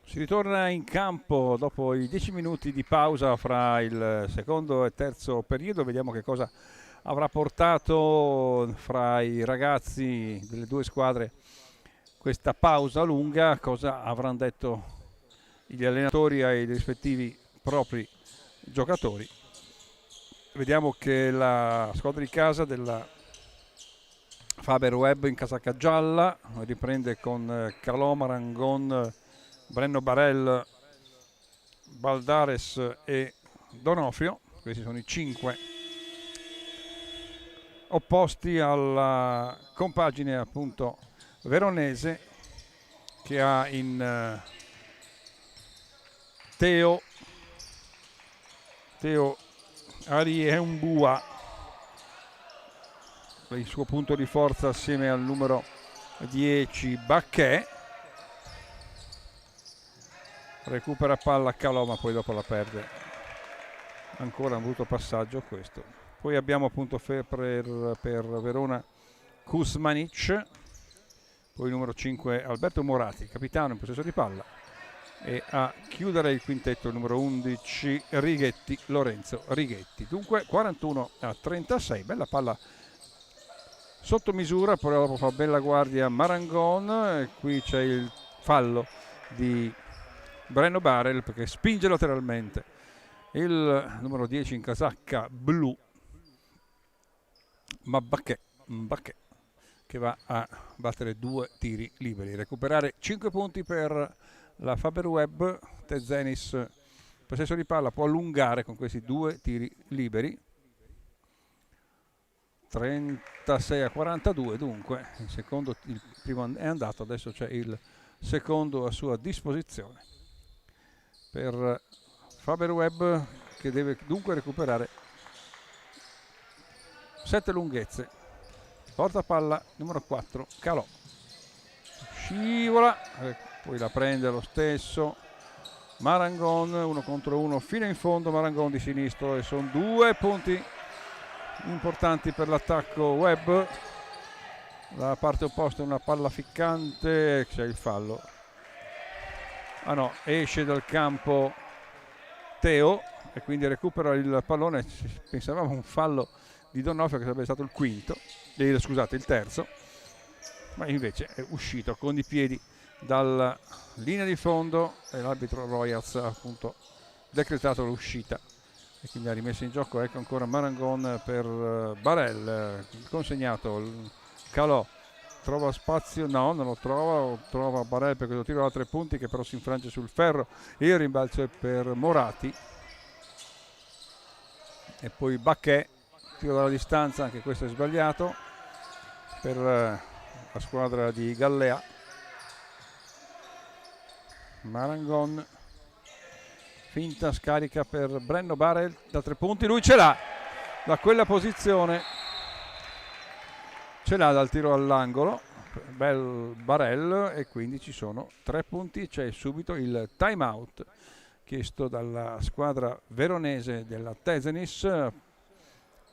Si ritorna in campo dopo i 10 minuti di pausa fra il secondo e terzo periodo. Vediamo che cosa avrà portato fra i ragazzi delle due squadre questa pausa lunga, cosa avranno detto gli allenatori ai rispettivi propri giocatori. Vediamo che la squadra di casa della Faber Web in casacca gialla riprende con Calò, Marangon, Brenno Barel, Baldares e Donofrio. Questi sono i 5 opposti alla compagine appunto veronese, che ha in Teo Ariembua il suo punto di forza assieme al numero 10 Bacchè. Recupera palla Calò, ma poi dopo la perde. Ancora un brutto passaggio questo. Poi abbiamo appunto per Verona Kuzmanic, poi il numero 5 Alberto Morati, capitano in possesso di palla, e a chiudere il quintetto il numero 11 Righetti, Lorenzo Righetti. Dunque 41-36, bella palla sotto misura, poi dopo fa bella guardia Marangon, e qui c'è il fallo di Brenno Barel perché spinge lateralmente il numero 10 in casacca blu, ma Bacchè che va a battere 2 tiri liberi, recuperare 5 punti per la Faber Web. Tezenis possesso di palla, può allungare con questi 2 tiri liberi. 36-42, dunque il primo è andato, adesso c'è il secondo a sua disposizione per Faber Web, che deve dunque recuperare 7 lunghezze. Porta palla numero 4 Calò, scivola, poi la prende lo stesso Marangon, 1 contro 1 fino in fondo. Marangon di sinistro, e sono 2 punti importanti per l'attacco Web. La parte opposta è una palla ficcante, c'è il fallo, esce dal campo Teo e quindi recupera il pallone. Pensavamo un fallo di Donofrio che sarebbe stato il terzo, ma invece è uscito con i piedi dalla linea di fondo e l'arbitro Royals ha appunto decretato l'uscita e quindi ha rimesso in gioco. Ecco ancora Marangon per Barel, consegnato Calò, trova spazio, no, non lo trova Barel per questo tiro da 3 punti che però si infrange sul ferro, e il rimbalzo è per Morati. E poi Bacchè, tiro dalla distanza, anche questo è sbagliato per la squadra di Gallea. Marangon, finta scarica per Brenno Barel da 3 punti, lui ce l'ha da quella posizione, ce l'ha dal tiro all'angolo, bel Barel, e quindi ci sono 3 punti. C'è subito il time out chiesto dalla squadra veronese della Tezenis,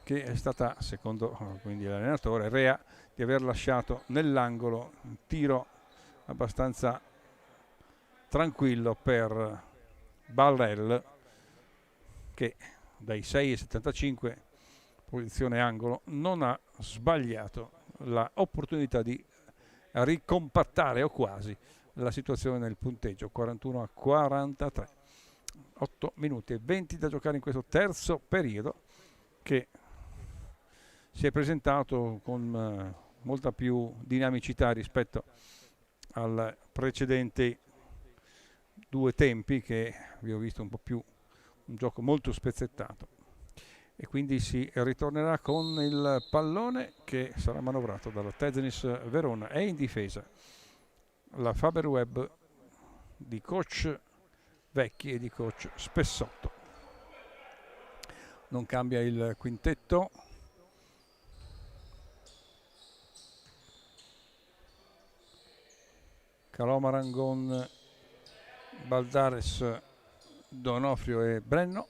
che è stata, secondo quindi l'allenatore, rea di aver lasciato nell'angolo un tiro abbastanza tranquillo per Barel, che dai 6,75 posizione angolo non ha sbagliato la opportunità di ricompattare o quasi la situazione nel punteggio. 41-43, 8 minuti e 20 da giocare in questo terzo periodo, che si è presentato con molta più dinamicità rispetto al precedente 2 tempi, che vi ho visto un po' più un gioco molto spezzettato, e quindi si ritornerà con il pallone che sarà manovrato dalla Tezenis Verona. È in difesa la Faber Web di coach Vecchi e di coach Spessotto. Non cambia il quintetto. Calò, Marangon, Baldares, Donofrio e Brenno.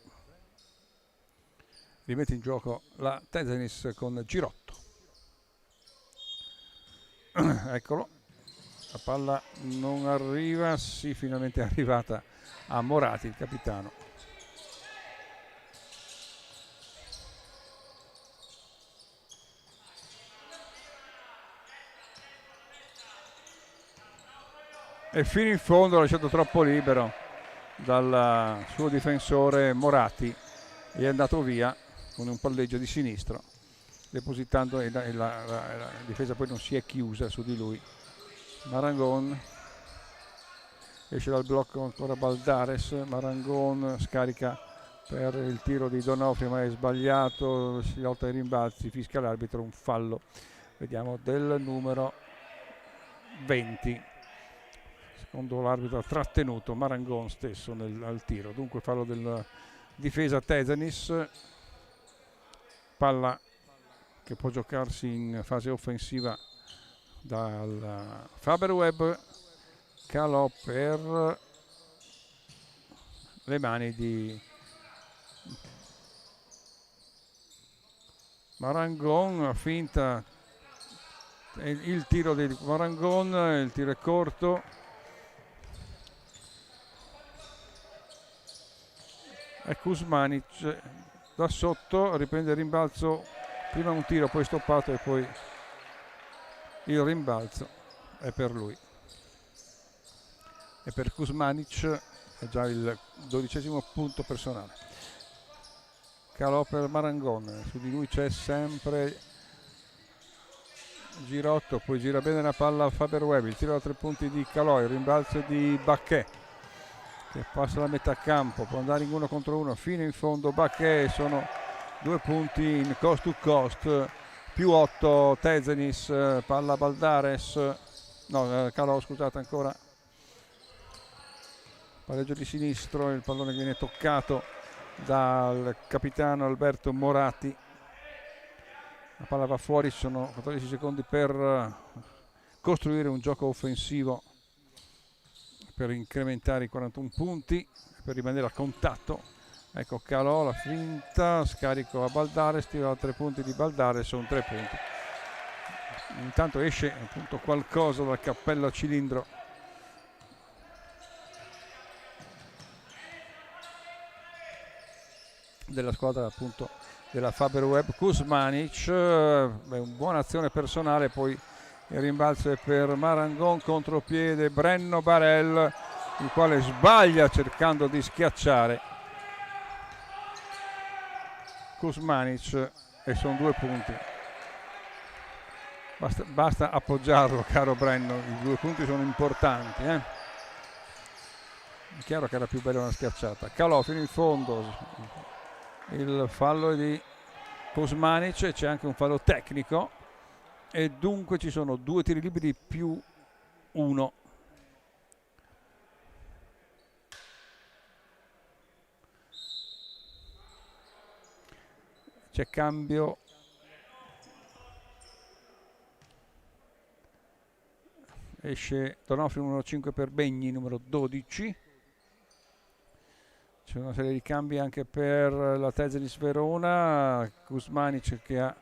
Rimette in gioco la Tezenis con Girotto. Eccolo, La palla non arriva, sì, finalmente è arrivata a Morati, il capitano. E fino in fondo ha lasciato troppo libero dal suo difensore Morati e è andato via con un palleggio di sinistro, depositando e la difesa poi non si è chiusa su di lui. Marangon esce dal blocco, ancora Baldares. Marangon scarica per il tiro di Donofrio, ma è sbagliato, si lotta ai rimbalzi, fischia l'arbitro, un fallo, vediamo, del numero 20. Secondo l'arbitro ha trattenuto Marangon stesso al tiro, dunque fallo del difesa Tezanis. Palla che può giocarsi in fase offensiva dal Faberweb. Calò per le mani di Marangon, finta il tiro di Marangon, il tiro è corto, e Kuzmanic da sotto riprende il rimbalzo, prima un tiro poi stoppato e poi il rimbalzo è per lui. E per Kuzmanic è già il 12° punto personale. Calò per Marangon, su di lui c'è sempre Girotto, poi gira bene la palla a Faberweb, il tiro da 3 punti di Calò, il rimbalzo di Baquet che passa la metà campo, può andare in 1 contro 1 fino in fondo. Baquet, sono 2 punti in cost to cost, più 8 Tezanis, palla Baldares, no, Calò, scusate, ancora palleggio di sinistro, il pallone che viene toccato dal capitano Alberto Morati, la palla va fuori, ci sono 14 secondi per costruire un gioco offensivo per incrementare i 41 punti, per rimanere a contatto. Ecco Calò, la finta, scarico a Baldares, tiro a 3 punti di Baldares, sono 3 punti. Intanto esce appunto qualcosa dal cappello a cilindro della squadra appunto della Faberweb. Kuzmanic, buona azione personale, poi il rimbalzo è per Marangon, contropiede Brenno Barel, il quale sbaglia cercando di schiacciare Kuzmanic e sono 2 punti. Basta appoggiarlo, caro Brenno, i 2 punti sono importanti, È chiaro che era più bella una schiacciata. Calò fino in fondo, il fallo è di Kuzmanic, c'è anche un fallo tecnico e dunque ci sono 2 tiri liberi più 1. C'è cambio, esce Donofrio numero 5 per Begni numero 12. C'è una serie di cambi anche per la Tezanis Verona. Kuzmanic che ha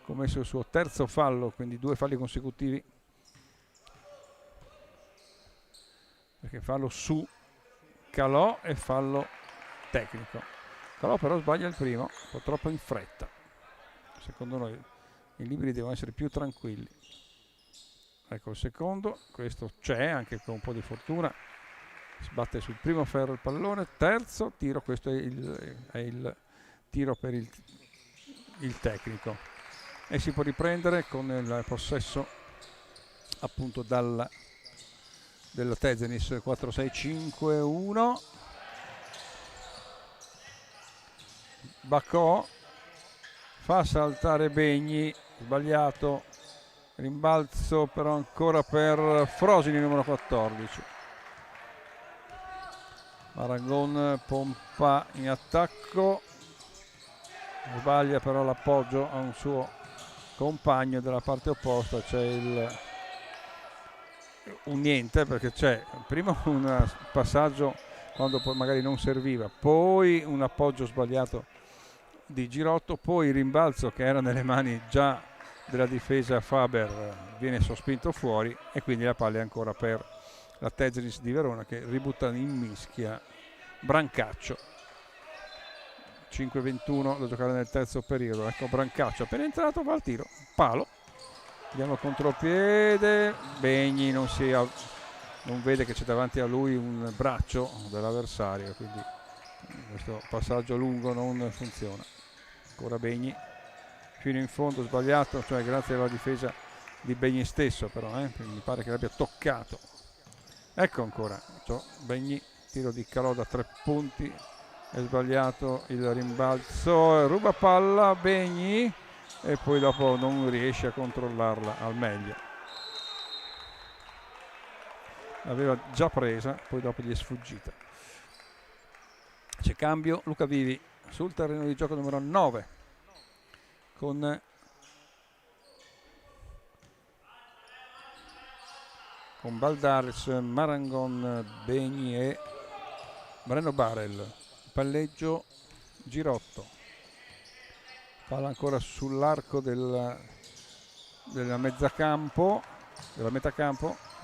commesso il suo 3° fallo, quindi 2 falli consecutivi, perché fallo su Calò e fallo tecnico. Calò però sbaglia il primo, un po' troppo in fretta. Secondo noi i liberi devono essere più tranquilli. Ecco il secondo, questo c'è anche con un po' di fortuna, sbatte sul primo ferro il pallone, terzo tiro, questo è il tiro per il tecnico e si può riprendere con il possesso appunto della Tezanis. 4-6-5-1. Bacò fa saltare Begni, sbagliato, rimbalzo però ancora per Frosini numero 14. Marangon pompa in attacco, sbaglia però l'appoggio a un suo compagno della parte opposta. C'è un niente, perché c'è prima un passaggio quando poi magari non serviva, poi un appoggio sbagliato di Girotto, poi il rimbalzo che era nelle mani già della difesa Faber viene sospinto fuori e quindi la palla è ancora per la Teznis di Verona che ributta in mischia Brancaccio. 5-21 da giocare nel terzo periodo. Ecco Brancaccio appena entrato, va al tiro, palo, andiamo contropiede, Begni non vede che c'è davanti a lui un braccio dell'avversario, quindi questo passaggio lungo non funziona. Ancora Begni fino in fondo, sbagliato, cioè grazie alla difesa di Begni stesso, però mi pare che l'abbia toccato. Ecco ancora Begni, tiro di Calò da 3 punti, è sbagliato il rimbalzo, ruba palla Begni e poi dopo non riesce a controllarla al meglio. L'aveva già presa, poi dopo gli è sfuggita. C'è cambio, Luca Vivi sul terreno di gioco numero 9 con Baldares, Marangon, Begni e Breno Barel. Palleggio Girotto, palla ancora sull'arco della metacampo,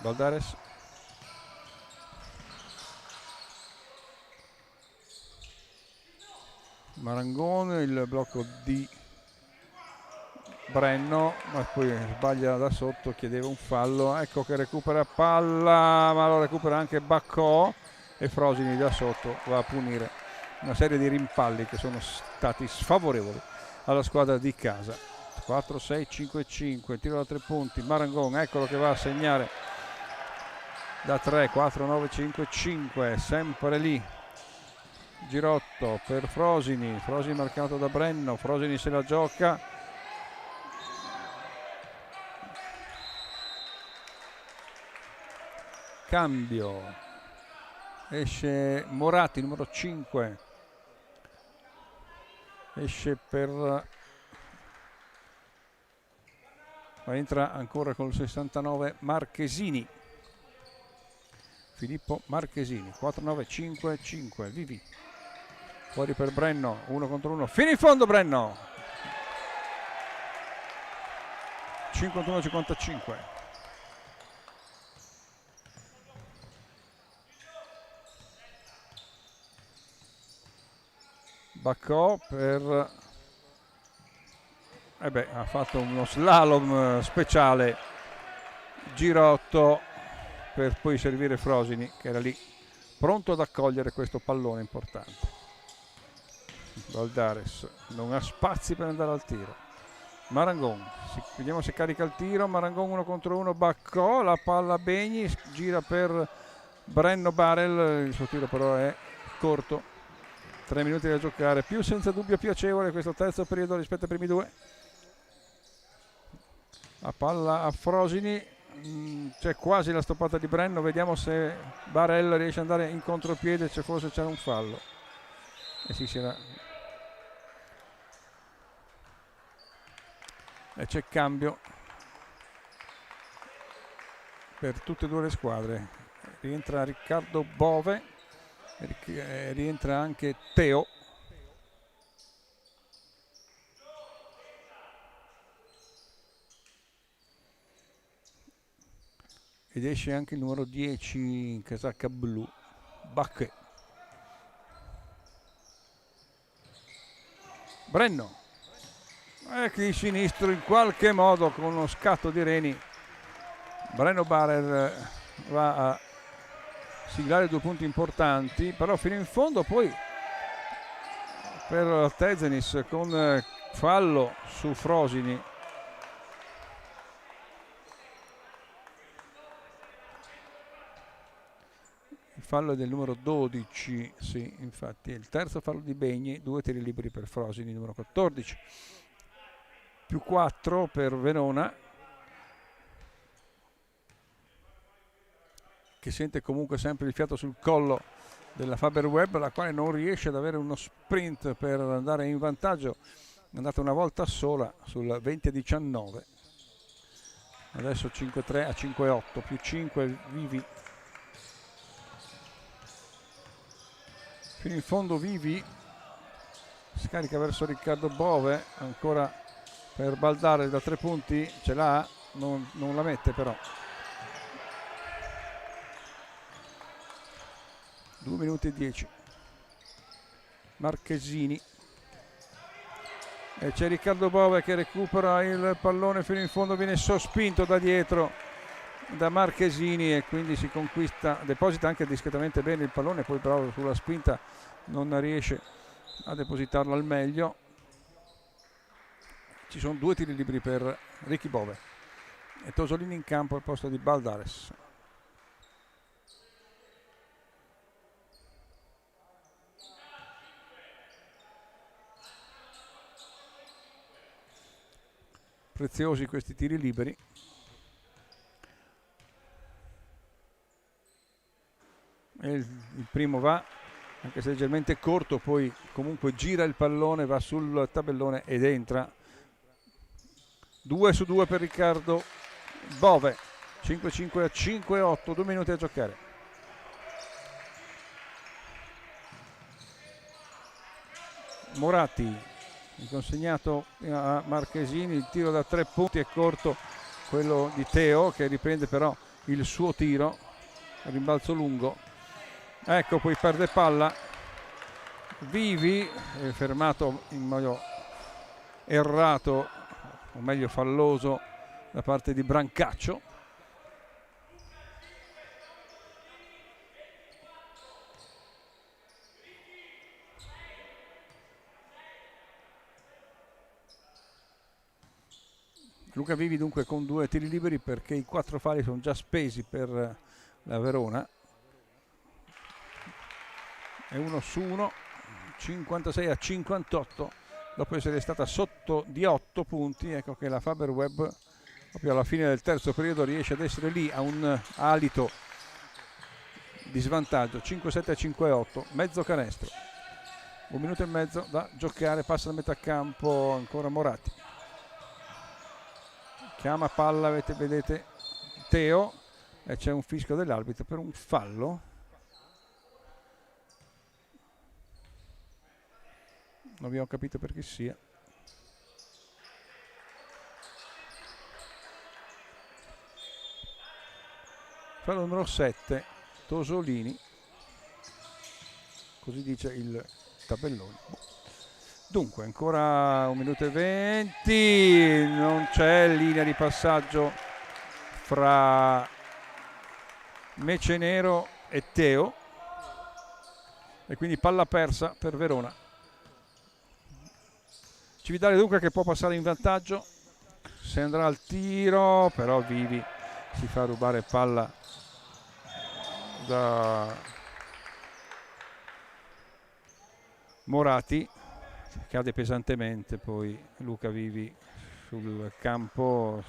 Baldares, Marangon, il blocco di Brenno, ma poi sbaglia da sotto, chiedeva un fallo, ecco che recupera palla, ma lo recupera anche Baccò e Frosini da sotto va a punire una serie di rimpalli che sono stati sfavorevoli alla squadra di casa. 4-6-5-5, tiro da 3 punti, Marangon, eccolo che va a segnare da 3, 4-9-5-5, sempre lì Girotto per Frosini marcato da Brenno, Frosini se la gioca, cambio, esce Moratti numero 5, esce per, ma entra ancora con il 69 Marchesini, Filippo Marchesini. 4-9-5-5, Vivi fuori per Brenno, 1 contro 1, fino in fondo Brenno, 51-55. Baccò per ha fatto uno slalom speciale Girotto per poi servire Frosini che era lì pronto ad accogliere questo pallone importante. Baldares non ha spazi per andare al tiro, Marangon, vediamo se carica il tiro, Marangon 1 contro 1, Baccò, la palla Begni, gira per Brenno Barel, il suo tiro però è corto. 3 minuti da giocare, più senza dubbio piacevole questo terzo periodo rispetto ai primi due. La palla a Frosini, c'è quasi la stoppata di Brenno, vediamo se Barel riesce ad andare in contropiede, forse c'era un fallo. E sì, c'era. E c'è cambio per tutte e due le squadre. Rientra Riccardo Bove, rientra anche Teo. Ed esce anche il numero 10 in casacca blu, Bacche. Brenno, di sinistro in qualche modo con uno scatto di Reni. Brenno Barel va a siglare 2 punti importanti, però fino in fondo poi per Tezenis con fallo su Frosini. Il fallo è del numero 12, sì, infatti è il terzo fallo di Begni, 2 tiri liberi per Frosini, numero 14. Più 4 per Verona, che sente comunque sempre il fiato sul collo della Faber Web, la quale non riesce ad avere uno sprint per andare in vantaggio, è andata una volta sola sul 20-19. Adesso 5-3 a 5-8, più 5 Vivi. Fino in fondo Vivi, scarica verso Riccardo Bove, ancora per Baldares da 3 punti, ce l'ha, non la mette però. 2 minuti e 10. Marchesini. E c'è Riccardo Bove che recupera il pallone fino in fondo, viene sospinto da dietro da Marchesini e quindi si conquista, deposita anche discretamente bene il pallone, poi però sulla spinta non riesce a depositarlo al meglio. Ci sono 2 tiri liberi per Ricky Bove e Tosolini in campo al posto di Baldares. Preziosi questi tiri liberi. E il primo va, anche se leggermente corto, poi comunque gira il pallone, va sul tabellone ed entra. 2 su 2 per Riccardo Bove. 5-5 a 5-8, 2 minuti a giocare. Moratti, consegnato a Marchesini, il tiro da 3 punti è corto, quello di Teo che riprende però il suo tiro, rimbalzo lungo, ecco poi perde palla Vivi, fermato in modo errato, o meglio falloso da parte di Brancaccio. Luca Vivi dunque con 2 tiri liberi perché i 4 falli sono già spesi per la Verona. È 1 su 1, 56 a 58, dopo essere stata sotto di 8 punti. Ecco che la Faberweb proprio alla fine del terzo periodo riesce ad essere lì a un alito di svantaggio. 5-7 a 5-8, mezzo canestro, 1 minuto e mezzo da giocare, passa da metà campo ancora Moratti. Chiama palla, vedete Teo, e c'è un fischio dell'arbitro per un fallo. Non abbiamo capito per chi sia. Fallo numero 7, Tosolini, così dice il tabellone. Dunque ancora 1 minuto e 20, non c'è linea di passaggio fra Mecenero e Teo e quindi palla persa per Verona. Cividale dunque che può passare in vantaggio se andrà al tiro, però Vivi si fa rubare palla da Moratti, cade pesantemente poi Luca Vivi sul campo,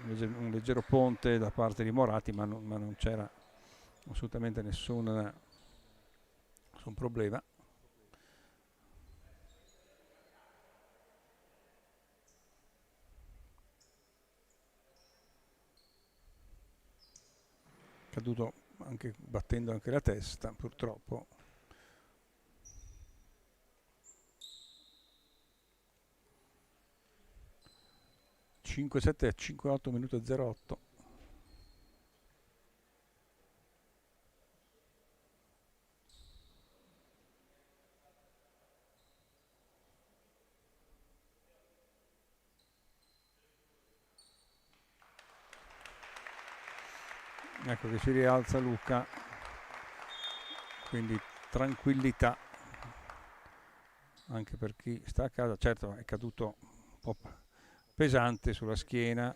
un leggero ponte da parte di Moratti, ma non c'era assolutamente nessun problema. Caduto anche battendo anche la testa purtroppo. (5-7 a 5-8, minuto 08). Ecco che si rialza Luca, quindi tranquillità anche per chi sta a casa. Certo è caduto un po' pesante sulla schiena.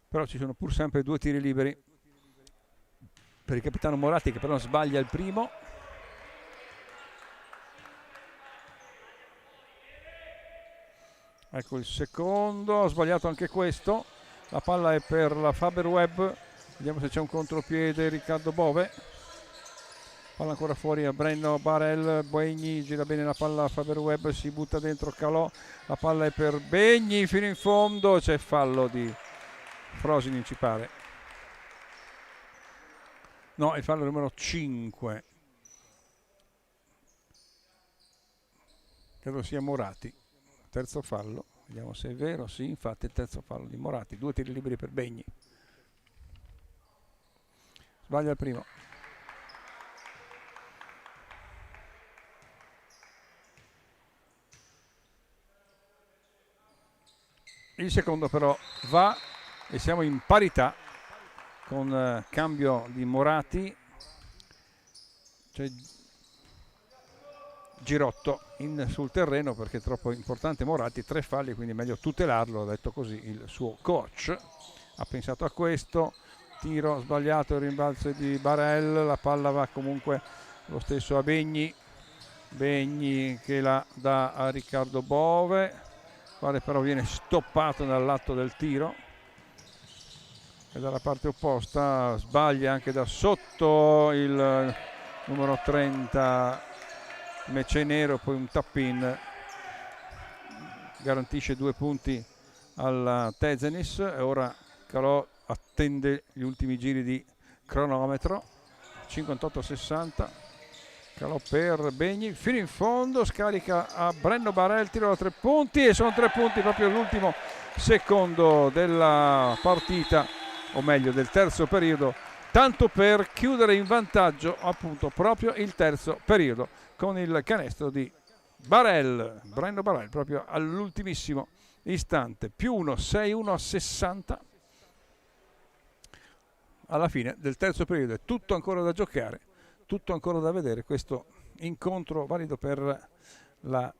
Però ci sono pur sempre 2 tiri liberi per il capitano Moratti, che però sbaglia il primo. Ecco il secondo, ha sbagliato anche questo. La palla è per la Faberweb. Vediamo se c'è un contropiede Riccardo Bove. palla ancora fuori a Brenno Barel, Begni gira bene la palla a Faberweb, si butta dentro Calò, la palla è per Begni fino in fondo, c'è fallo di Frosini ci pare, no, il fallo numero 5, credo sia Morati, terzo fallo, vediamo se è vero, sì, infatti il terzo fallo di Morati, 2 tiri liberi per Begni, sbaglia il primo. Il secondo però va e siamo in parità con cambio di Morati, c'è Girotto sul terreno perché è troppo importante Morati, 3 falli, quindi è meglio tutelarlo, ha detto così il suo coach, ha pensato a questo, tiro sbagliato, il rimbalzo di Barel, la palla va comunque lo stesso a Begni che la dà a Riccardo Bove, quale però viene stoppato dal lato del tiro e dalla parte opposta sbaglia anche da sotto il numero 30 Mecenero, poi un tap-in garantisce 2 punti alla Tezenis e ora Calò attende gli ultimi giri di cronometro, 58-60, Calò per Begni fino in fondo, scarica a Brenno Barel, tiro da 3 punti e sono 3 punti proprio all'ultimo secondo della partita, o meglio del terzo periodo, tanto per chiudere in vantaggio appunto proprio il terzo periodo con il canestro di Barel, Brenno Barel proprio all'ultimissimo istante, più 1, 6-1 a 60 alla fine del terzo periodo, è tutto ancora da giocare, tutto ancora da vedere questo incontro valido per la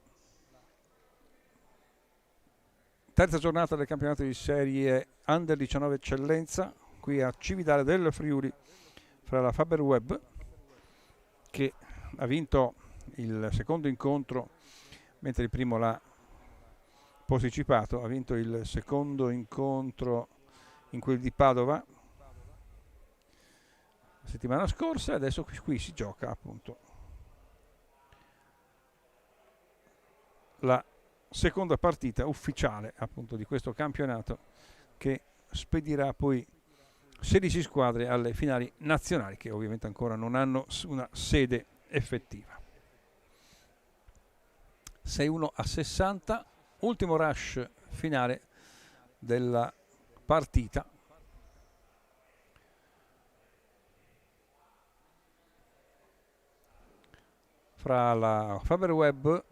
terza giornata del campionato di serie Under 19 Eccellenza qui a Cividale del Friuli fra la Faberweb che ha vinto il secondo incontro mentre il primo l'ha posticipato, ha vinto il secondo incontro in quel di Padova la settimana scorsa e adesso qui si gioca appunto la seconda partita ufficiale appunto di questo campionato che spedirà poi 16 squadre alle finali nazionali che ovviamente ancora non hanno una sede effettiva. 6-1 a 60, ultimo rush finale della partita. Fra la Faberweb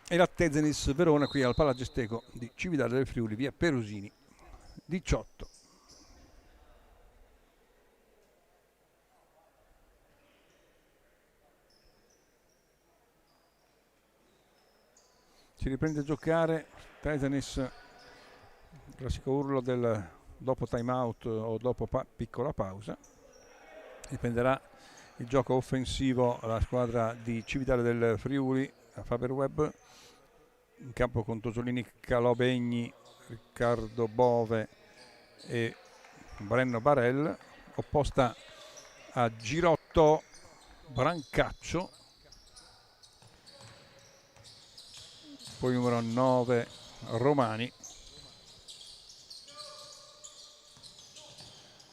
e la Tezenis Verona qui al Palagestego di Cividale del Friuli, via Perusini 18. Si riprende a giocare Tezenis, classico urlo del dopo time out o dopo piccola pausa. Riprenderà il gioco offensivo la squadra di Cividale del Friuli, a Faberweb, in campo con Tosolini, Calò, Begni, Riccardo Bove e Brenno Barel, opposta a Girotto, Brancaccio, poi numero 9 Romani,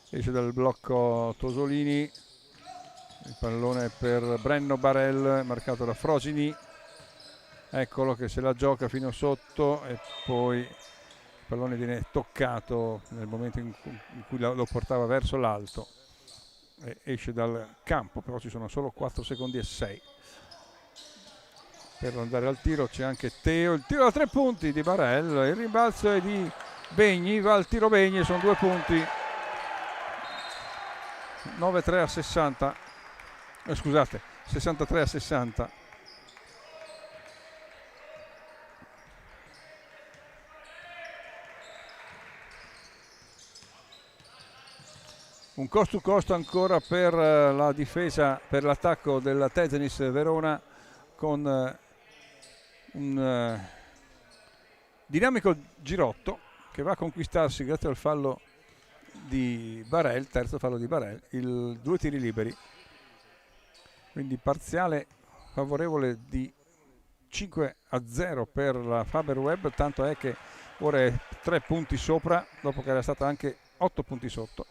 esce dal blocco Tosolini, il pallone per Brenno Barel marcato da Frosini, eccolo che se la gioca fino sotto e poi il pallone viene toccato nel momento in cui lo portava verso l'alto e esce dal campo, però ci sono solo 4 secondi e 6 per andare al tiro. C'è anche Teo, il tiro da 3 punti di Barel, il rimbalzo è di Begni, va al tiro Begni, sono 2 punti, 9-3 a 60, scusate, 63 a 60. Un cost to cost ancora per la difesa, per l'attacco della Tezenis Verona con un dinamico Girotto che va a conquistarsi grazie al fallo di Barel, terzo fallo di Barel, 2 tiri liberi, quindi parziale favorevole di 5-0 per la Faber-Web, tanto è che ora è 3 punti sopra dopo che era stata anche 8 punti sotto.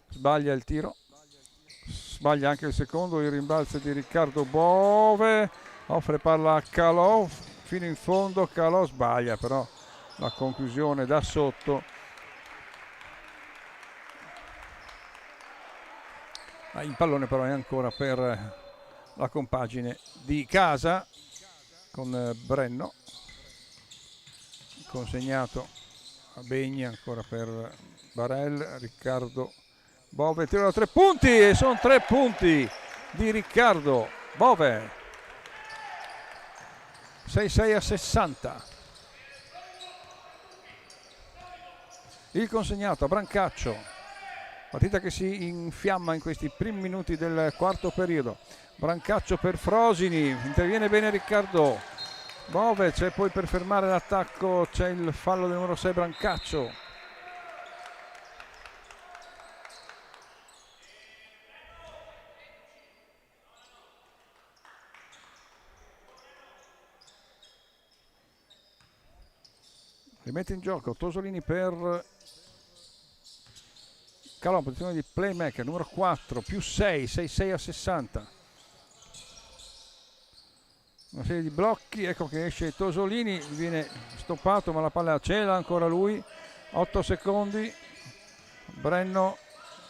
Sbaglia il tiro, sbaglia anche il secondo, il rimbalzo di Riccardo Bove, offre palla a Calò fino in fondo, Calò sbaglia però la conclusione da sotto. Il pallone però è ancora per la compagine di casa con Brenno, consegnato a Begni, ancora per Barel, Riccardo Bove, tiro da 3 punti e sono 3 punti di Riccardo Bove, 6-6-60. Il consegnato a Brancaccio, partita che si infiamma in questi primi minuti del quarto periodo. Brancaccio per Frosini, interviene bene Riccardo Bove, c'è poi per fermare l'attacco, c'è il fallo del numero 6 Brancaccio. Rimette in gioco Tosolini per Calò, posizione di playmaker, numero 4, più 6, 6-6-60. Una serie di blocchi, ecco che esce Tosolini, viene stoppato ma la palla ce l'ha ancora lui, 8 secondi, Brenno,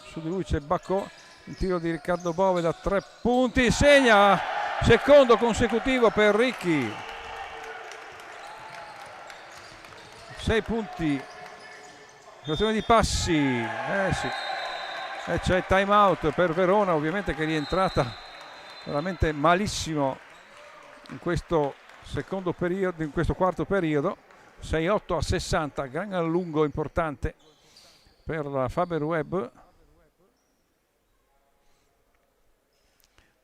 su di lui c'è Baccò, il tiro di Riccardo Bove da 3 punti, segna, secondo consecutivo per Ricchi, 6 punti, situazione di passi, sì, e c'è time out per Verona ovviamente che è rientrata veramente malissimo in questo secondo periodo, in questo quarto periodo. 6-8-60, gran allungo importante per la Faber-Web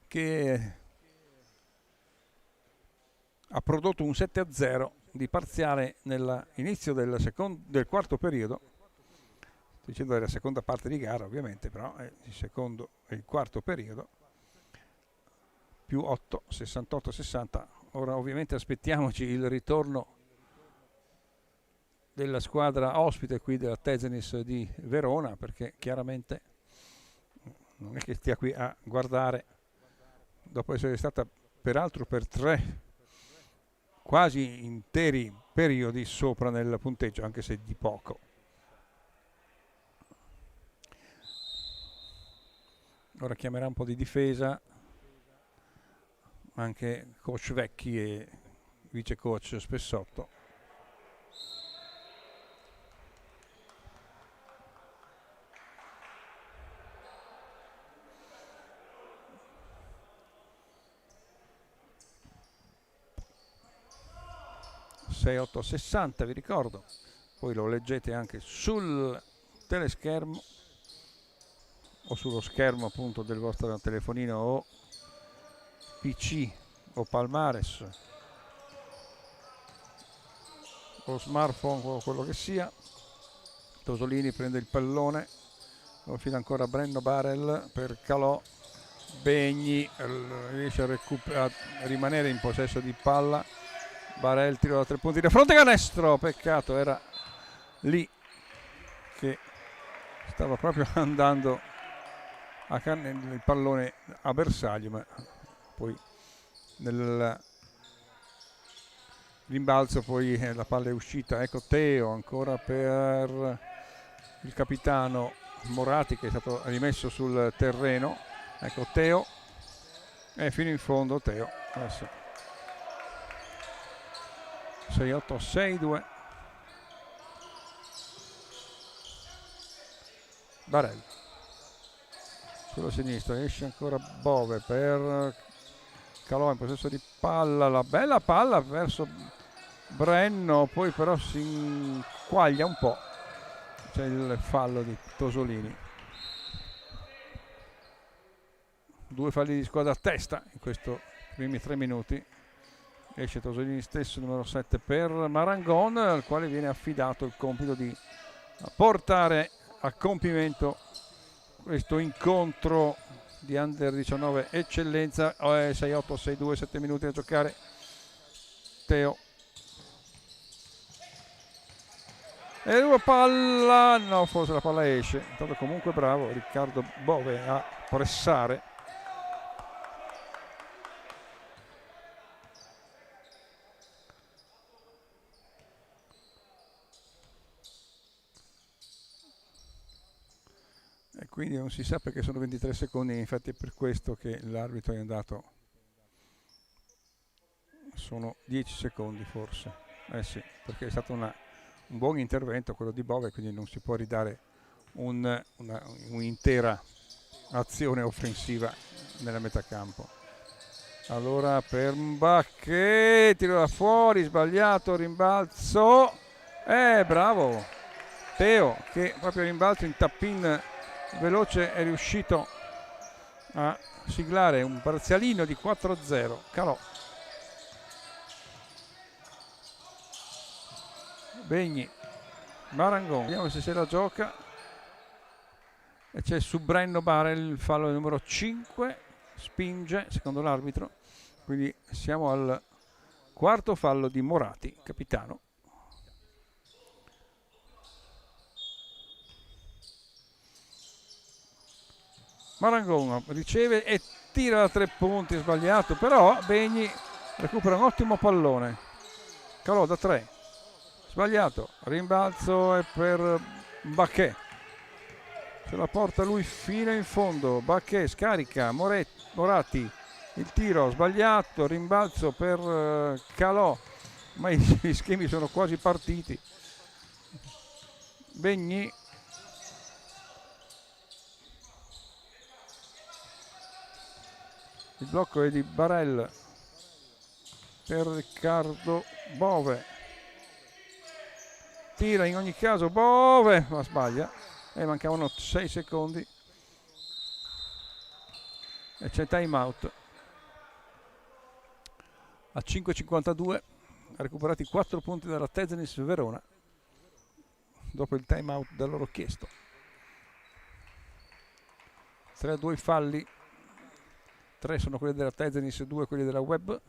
che ha prodotto un 7-0 di parziale nell'inizio del quarto periodo. Sto dicendo della seconda parte di gara ovviamente, però è il secondo e il quarto periodo, più 8, 68-60. Ora ovviamente aspettiamoci il ritorno della squadra ospite qui della Tezenis di Verona, perché chiaramente non è che stia qui a guardare dopo essere stata peraltro per 3 quasi interi periodi sopra nel punteggio, anche se di poco. Ora chiamerà un po' di difesa anche coach Vecchi e vice coach Spessotto. (6-8-60) vi ricordo, poi lo leggete anche sul teleschermo o sullo schermo appunto del vostro telefonino o PC o Palmares o smartphone o quello che sia. Tosolini prende il pallone, lo fila ancora Brenno Barel per Calò, Begni riesce a rimanere in possesso di palla, Barel tiro da 3 punti da fronte, canestro, peccato, era lì che stava proprio andando il pallone a bersaglio, ma poi nel rimbalzo poi la palla è uscita. Ecco Teo ancora per il capitano Moratti che è stato rimesso sul terreno. Ecco Teo fino in fondo Teo adesso 6-8-6-2. Barel sulla sinistra, esce ancora Bove per Calò in possesso di palla, la bella palla verso Brenno, poi però si inquaglia un po', c'è il fallo di Tosolini. 2 falli di squadra a testa in questi primi 3 minuti. Esce Tosolini stesso, numero 7 per Marangon, al quale viene affidato il compito di portare a compimento questo incontro di Under 19 eccellenza. 6-8, 6-2, 7 minuti da giocare. Teo. E una palla, no, forse la palla esce. Intanto comunque bravo Riccardo Bove a pressare. E quindi non si sa perché sono 23 secondi, infatti è per questo che l'arbitro è andato. Sono 10 secondi forse. Sì, perché è stato un buon intervento quello di Bove, quindi non si può ridare un'intera azione offensiva nella metà campo. Allora per Mbacche, tiro da fuori, sbagliato, rimbalzo. Bravo Teo, che proprio a rimbalzo in tap-in veloce è riuscito a siglare un parzialino di 4-0. Calò. Begni, Marangon, vediamo se la gioca. E c'è su Brenno Barel il fallo numero 5, spinge secondo l'arbitro, quindi siamo al quarto fallo di Morati, capitano. Marangon riceve e tira da 3 punti, sbagliato, però Begni recupera un ottimo pallone. Calò da 3, sbagliato, rimbalzo è per Bacchè. Se la porta lui fino in fondo. Bacchè scarica, Morati, il tiro sbagliato, rimbalzo per Calò, ma gli schemi sono quasi partiti. Begni, il blocco è di Barel per Riccardo Bove, tira in ogni caso Bove, ma sbaglia. Mancavano 6 secondi e c'è time out. A 5:52 ha recuperati 4 punti dalla Tezenis Verona dopo il time out da loro chiesto. 3-2 i falli, 3 sono quelli della Tezenis, 2 quelli della Web.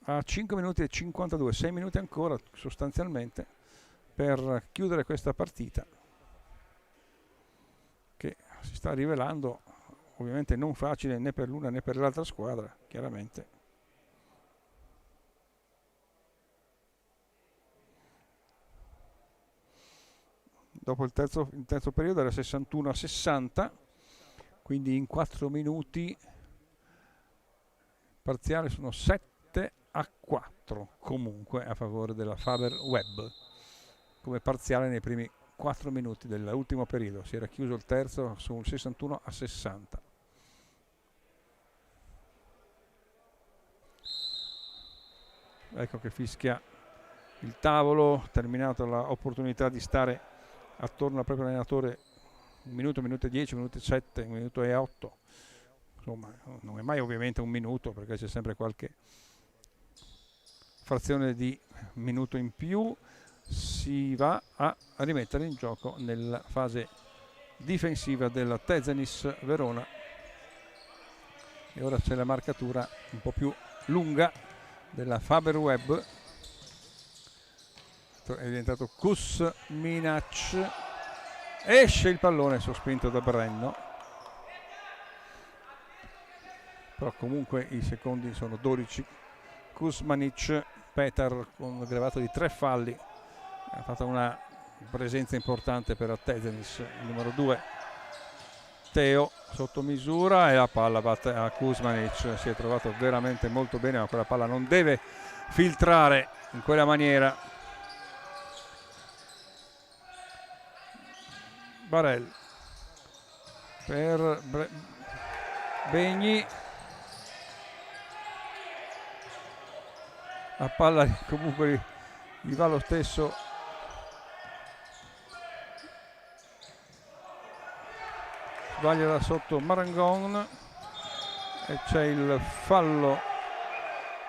A 5 minuti e 52, 6 minuti ancora sostanzialmente per chiudere questa partita, che si sta rivelando ovviamente non facile né per l'una né per l'altra squadra, chiaramente. Dopo il terzo periodo era 61-60, quindi in 4 minuti parziale sono 7-4 comunque a favore della Faber Web, come parziale nei primi 4 minuti dell'ultimo periodo. Si era chiuso il terzo su un 61-60. Ecco che fischia il tavolo, terminata l'opportunità di stare attorno al proprio allenatore un minuto e 10, un minuto e 7, un minuto e 8. Insomma, non è mai ovviamente un minuto, perché c'è sempre qualche frazione di minuto in più. Si va a rimettere in gioco nella fase difensiva della Tezenis Verona, e ora c'è la marcatura un po' più lunga della Faber Web. È diventato Kuzmanic, esce il pallone sospinto da Brenno, però comunque i secondi sono 12. Kuzmanic, Petar con un aggravato di 3 falli, ha fatto una presenza importante per Tezenis. Il numero 2 Teo sotto misura e la palla batte a Kuzmanic. Si è trovato veramente molto bene, ma quella palla non deve filtrare in quella maniera. Barel per Begni, la palla comunque gli va lo stesso. Sbaglia da sotto Marangon e c'è il fallo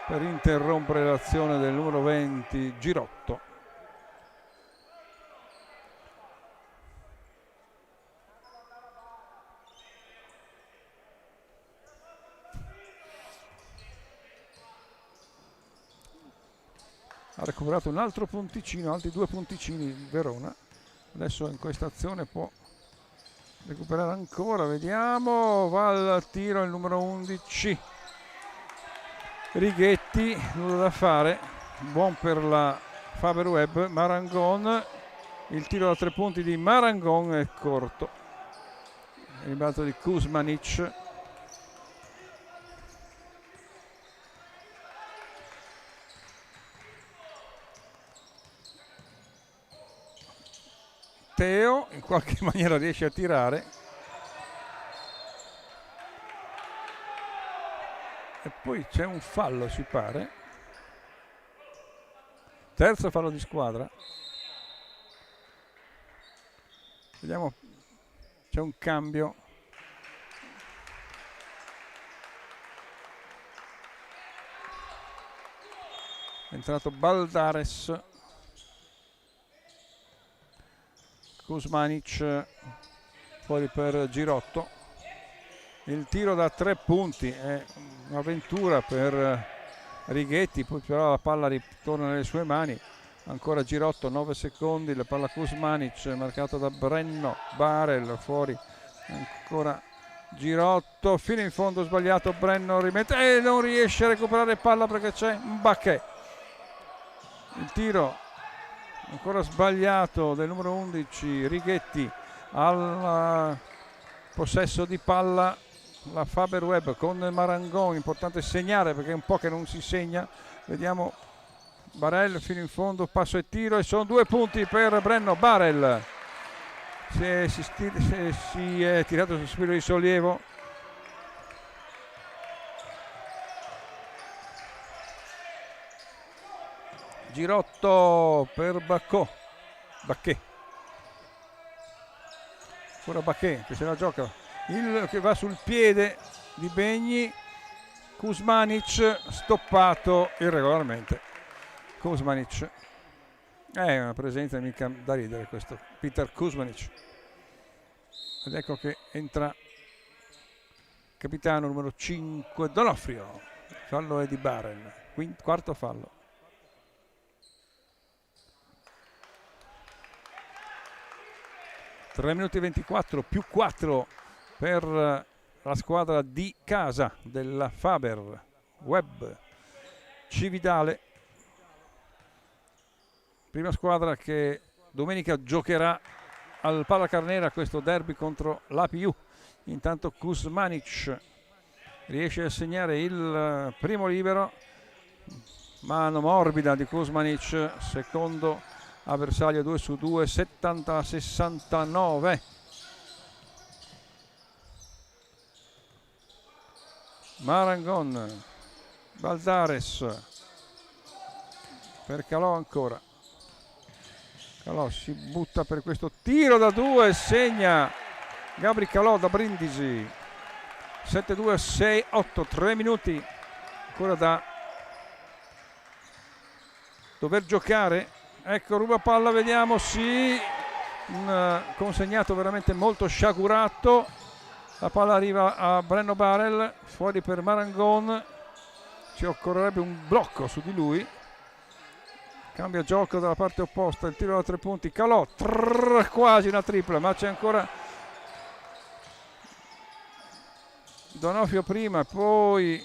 per interrompere l'azione del numero 20 Girotto. ha recuperato un altro punticino, altri 2 punticini il Verona. Adesso in questa azione può recuperare ancora, vediamo, va al tiro il numero 11 Righetti, nulla da fare, buon per la Faber Web. Marangon, il tiro da 3 punti di Marangon è corto, il rimbalzo di Kuzmanic. Teo in qualche maniera riesce a tirare e poi c'è un fallo, ci pare, terzo fallo di squadra. Vediamo, c'è un cambio. È entrato Baldares. Kuzmanic fuori per Girotto. Il tiro da 3 punti è un'avventura per Righetti, poi però la palla ritorna nelle sue mani. Ancora Girotto, 9 secondi, la palla Kuzmanic marcato da Brenno Barel, fuori ancora Girotto, fino in fondo sbagliato, Brenno rimette e non riesce a recuperare palla perché c'è Mbacche. Il tiro ancora sbagliato del numero 11 Righetti, al possesso di palla la Faber Web con Marangon, importante segnare perché è un po' che non si segna. Vediamo Barel fino in fondo, passo e tiro e sono 2 punti per Brenno Barel. Si è tirato sul sospiro di sollievo. Girotto per Bacchè. Ancora Bacchè che se la gioca, che va sul piede di Begni. Kuzmanic stoppato irregolarmente. Kuzmanic è una presenza mica da ridere, questo Peter Kuzmanic. Ed ecco che entra il capitano numero 5 Donofrio. Il fallo è di Baren, quarto fallo. Tre minuti e 24 più 4 per la squadra di casa della Faber Web. Cividale, prima squadra che domenica giocherà al Palla Carnera questo derby contro l'APU. Intanto Kuzmanic riesce a segnare il primo libero, mano morbida di Kuzmanic, secondo avversario 2 su 2, 70-69. Marangon, Baldares per Calò ancora. Calò si butta per questo tiro da 2, segna Gabri Calò da Brindisi. 7-2-6-8, 3 minuti ancora da dover giocare. Ecco, ruba palla, vediamo, sì, un consegnato veramente molto sciagurato. La palla arriva a Brenno Barel, fuori per Marangon, ci occorrerebbe un blocco su di lui. Cambia gioco dalla parte opposta, il tiro da 3 punti, Calò, quasi una tripla, ma c'è ancora Donofrio prima, poi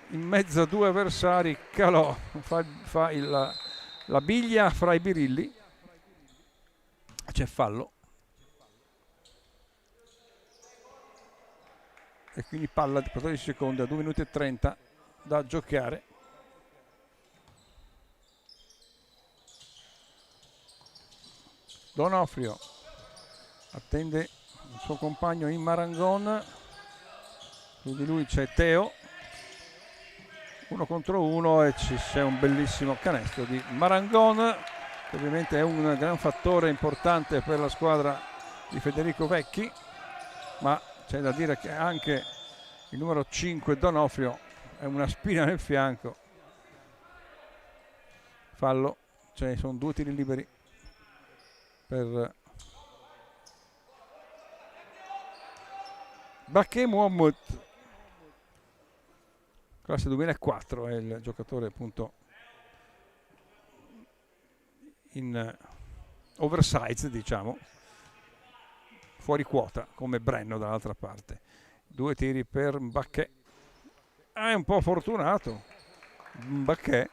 in mezzo a 2 avversari Calò fa la biglia fra i birilli. C'è fallo e quindi palla di 14 secondi a 2 minuti e 30 da giocare. Donofrio attende il suo compagno in Marangon, su di lui c'è Teo, 1 contro 1 e c'è un bellissimo canestro di Marangon, che ovviamente è un gran fattore importante per la squadra di Federico Vecchi, ma c'è da dire che anche il numero 5 Donofrio è una spina nel fianco. Fallo, cioè sono 2 tiri liberi per Bacchè Muhammad, classe 2004, è il giocatore appunto in oversize, diciamo, fuori quota, come Brenno dall'altra parte. 2 tiri per Mbacché, è un po' fortunato Mbacché.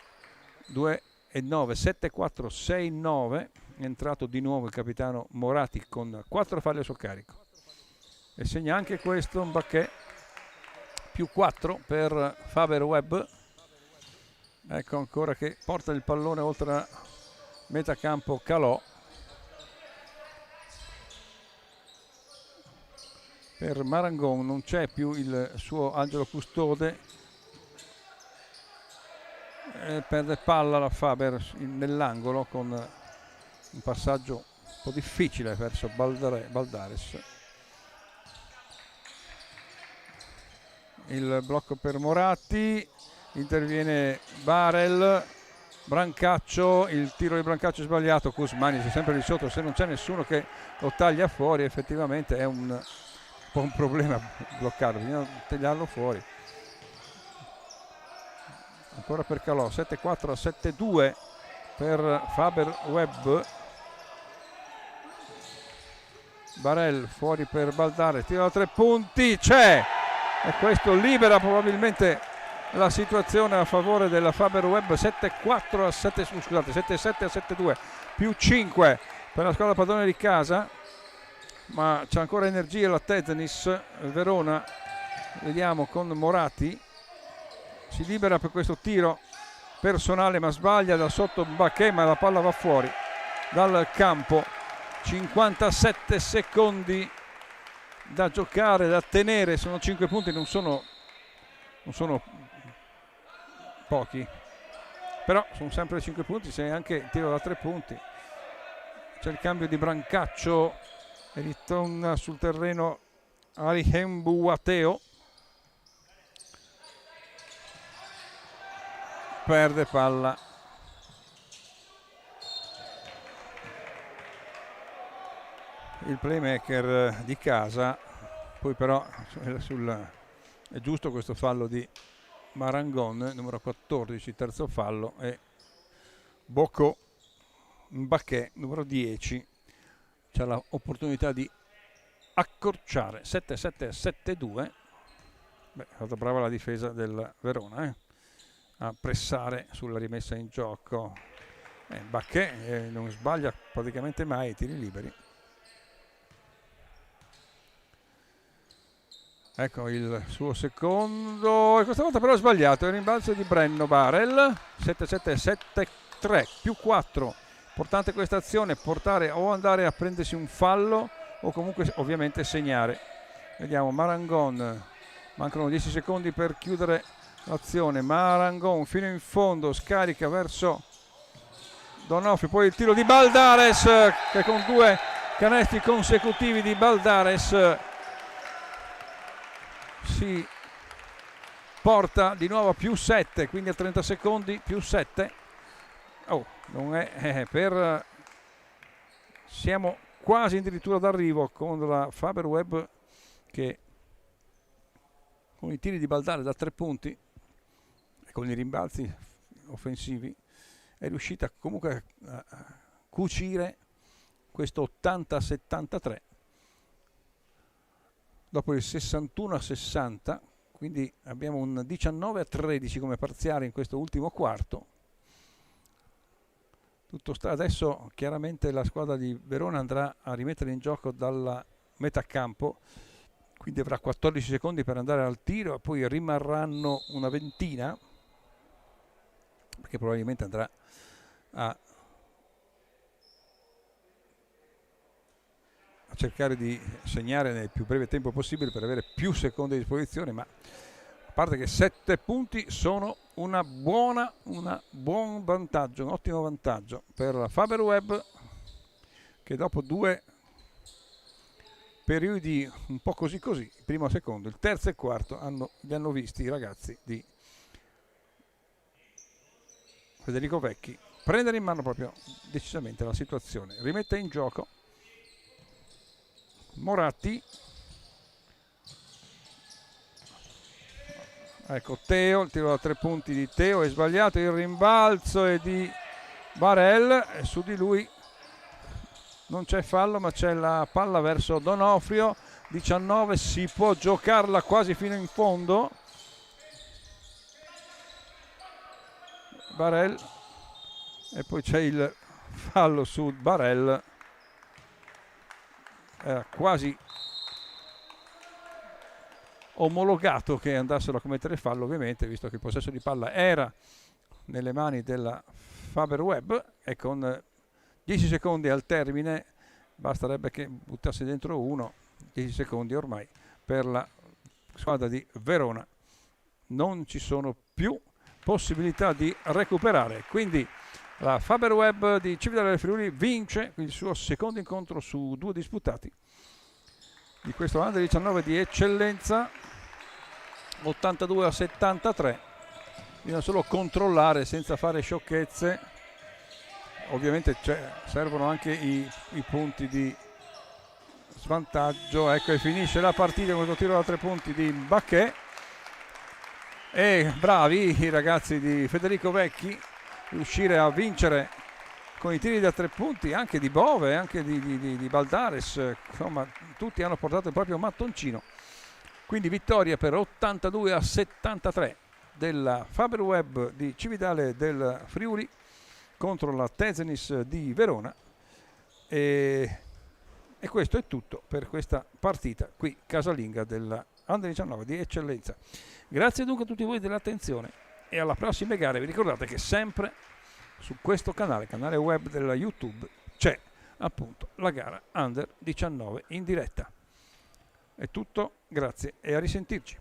2 e 9, 7, 4, 6, 9. È entrato di nuovo il capitano Moratti con 4 falli a suo carico e segna anche questo Mbacché. Più 4 per Faber Webb. Ecco ancora che porta il pallone oltre a metà campo Calò. Per Marangon non c'è più il suo angelo custode, perde palla la Faber nell'angolo con un passaggio un po' difficile verso Baldares. Il blocco per Moratti, interviene Barel, Brancaccio, il tiro di Brancaccio è sbagliato, Cusmani c'è sempre lì sotto, se non c'è nessuno che lo taglia fuori effettivamente è un po' un problema bloccarlo, bisogna tagliarlo fuori. Ancora per Calò, 7-4 a 7-2 per Faber Webb. Barel fuori per Baldares, tiro da 3 punti, c'è! E questo libera probabilmente la situazione a favore della Faber Webb. 7-4 a 7, scusate, 7-7 a 7-2, più 5 per la squadra padrone di casa, ma c'è ancora energia la Tednis Verona. Vediamo con Moratti, si libera per questo tiro personale ma sbaglia da sotto Mbacché, ma la palla va fuori dal campo. 57 secondi da giocare, da tenere, sono 5 punti, non sono pochi, però sono sempre 5 punti, se anche il tiro da 3 punti. C'è il cambio di Brancaccio e ritorna sul terreno Arihembuateo, perde palla il playmaker di casa. Poi però è giusto questo fallo di Marangon, numero 14, terzo fallo, e Bocco Mbacché, numero 10, c'è l'opportunità di accorciare. 7-7 a 7-2. È stata brava la difesa del Verona a pressare sulla rimessa in gioco. Mbacché non sbaglia praticamente mai i tiri liberi. Ecco il suo secondo, e questa volta però ha sbagliato, il rimbalzo di Brenno Barel. 7-7, 7-3, più 4. Importante questa azione, portare o andare a prendersi un fallo o comunque ovviamente segnare. Vediamo Marangon, mancano 10 secondi per chiudere l'azione. Marangon fino in fondo, scarica verso Donofrio, poi il tiro di Baldares, che con 2 canestri consecutivi di Baldares si porta di nuovo a più 7, quindi a 30 secondi più 7. Non è per, siamo quasi addirittura d'arrivo con la Faber Webb che con i tiri di Baldare da 3 punti e con i rimbalzi offensivi è riuscita comunque a cucire questo 80-73 dopo il 61-60, quindi abbiamo un 19-13 come parziale in questo ultimo quarto. Tutto sta adesso, chiaramente la squadra di Verona andrà a rimettere in gioco dalla metà campo, quindi avrà 14 secondi per andare al tiro e poi rimarranno una ventina, perché probabilmente andrà a cercare di segnare nel più breve tempo possibile per avere più secondi a disposizione, ma a parte che 7 punti sono un buon vantaggio, un ottimo vantaggio per la Faber Webb, che dopo 2 periodi un po' così, il primo e secondo, il terzo e quarto li hanno visti i ragazzi di Federico Vecchi prendere in mano proprio decisamente la situazione. Rimette in gioco Moratti, ecco Teo, il tiro da 3 punti di Teo è sbagliato, il rimbalzo è di Barel, e su di lui non c'è fallo, ma c'è la palla verso Donofrio. 19, si può giocarla quasi fino in fondo. Barel, e poi c'è il fallo su Barel. Era quasi omologato che andassero a commettere fallo, ovviamente, visto che il possesso di palla era nelle mani della Faber-Webb, e con 10 secondi al termine basterebbe che buttasse dentro uno. 10 secondi ormai per la squadra di Verona, non ci sono più possibilità di recuperare, quindi la Faber-Webb di Cividale del Friuli vince il suo secondo incontro su 2 disputati di questo Under 19 di eccellenza, 82-73. Bisogna solo controllare senza fare sciocchezze. Ovviamente servono anche i punti di svantaggio. Ecco, e finisce la partita con questo tiro da 3 punti di Bacchè, e bravi i ragazzi di Federico Vecchi riuscire a vincere con i tiri da 3 punti, anche di Bove, anche di Baldares. Insomma, tutti hanno portato il proprio mattoncino, quindi vittoria per 82-73 della Faber-Webb di Cividale del Friuli contro la Tezenis di Verona. E questo è tutto per questa partita qui casalinga della Under 19 di eccellenza. Grazie dunque a tutti voi dell'attenzione, e alla prossima gara. Vi ricordate che sempre su questo canale web della YouTube, c'è appunto la gara Under 19 in diretta. È tutto, grazie e a risentirci.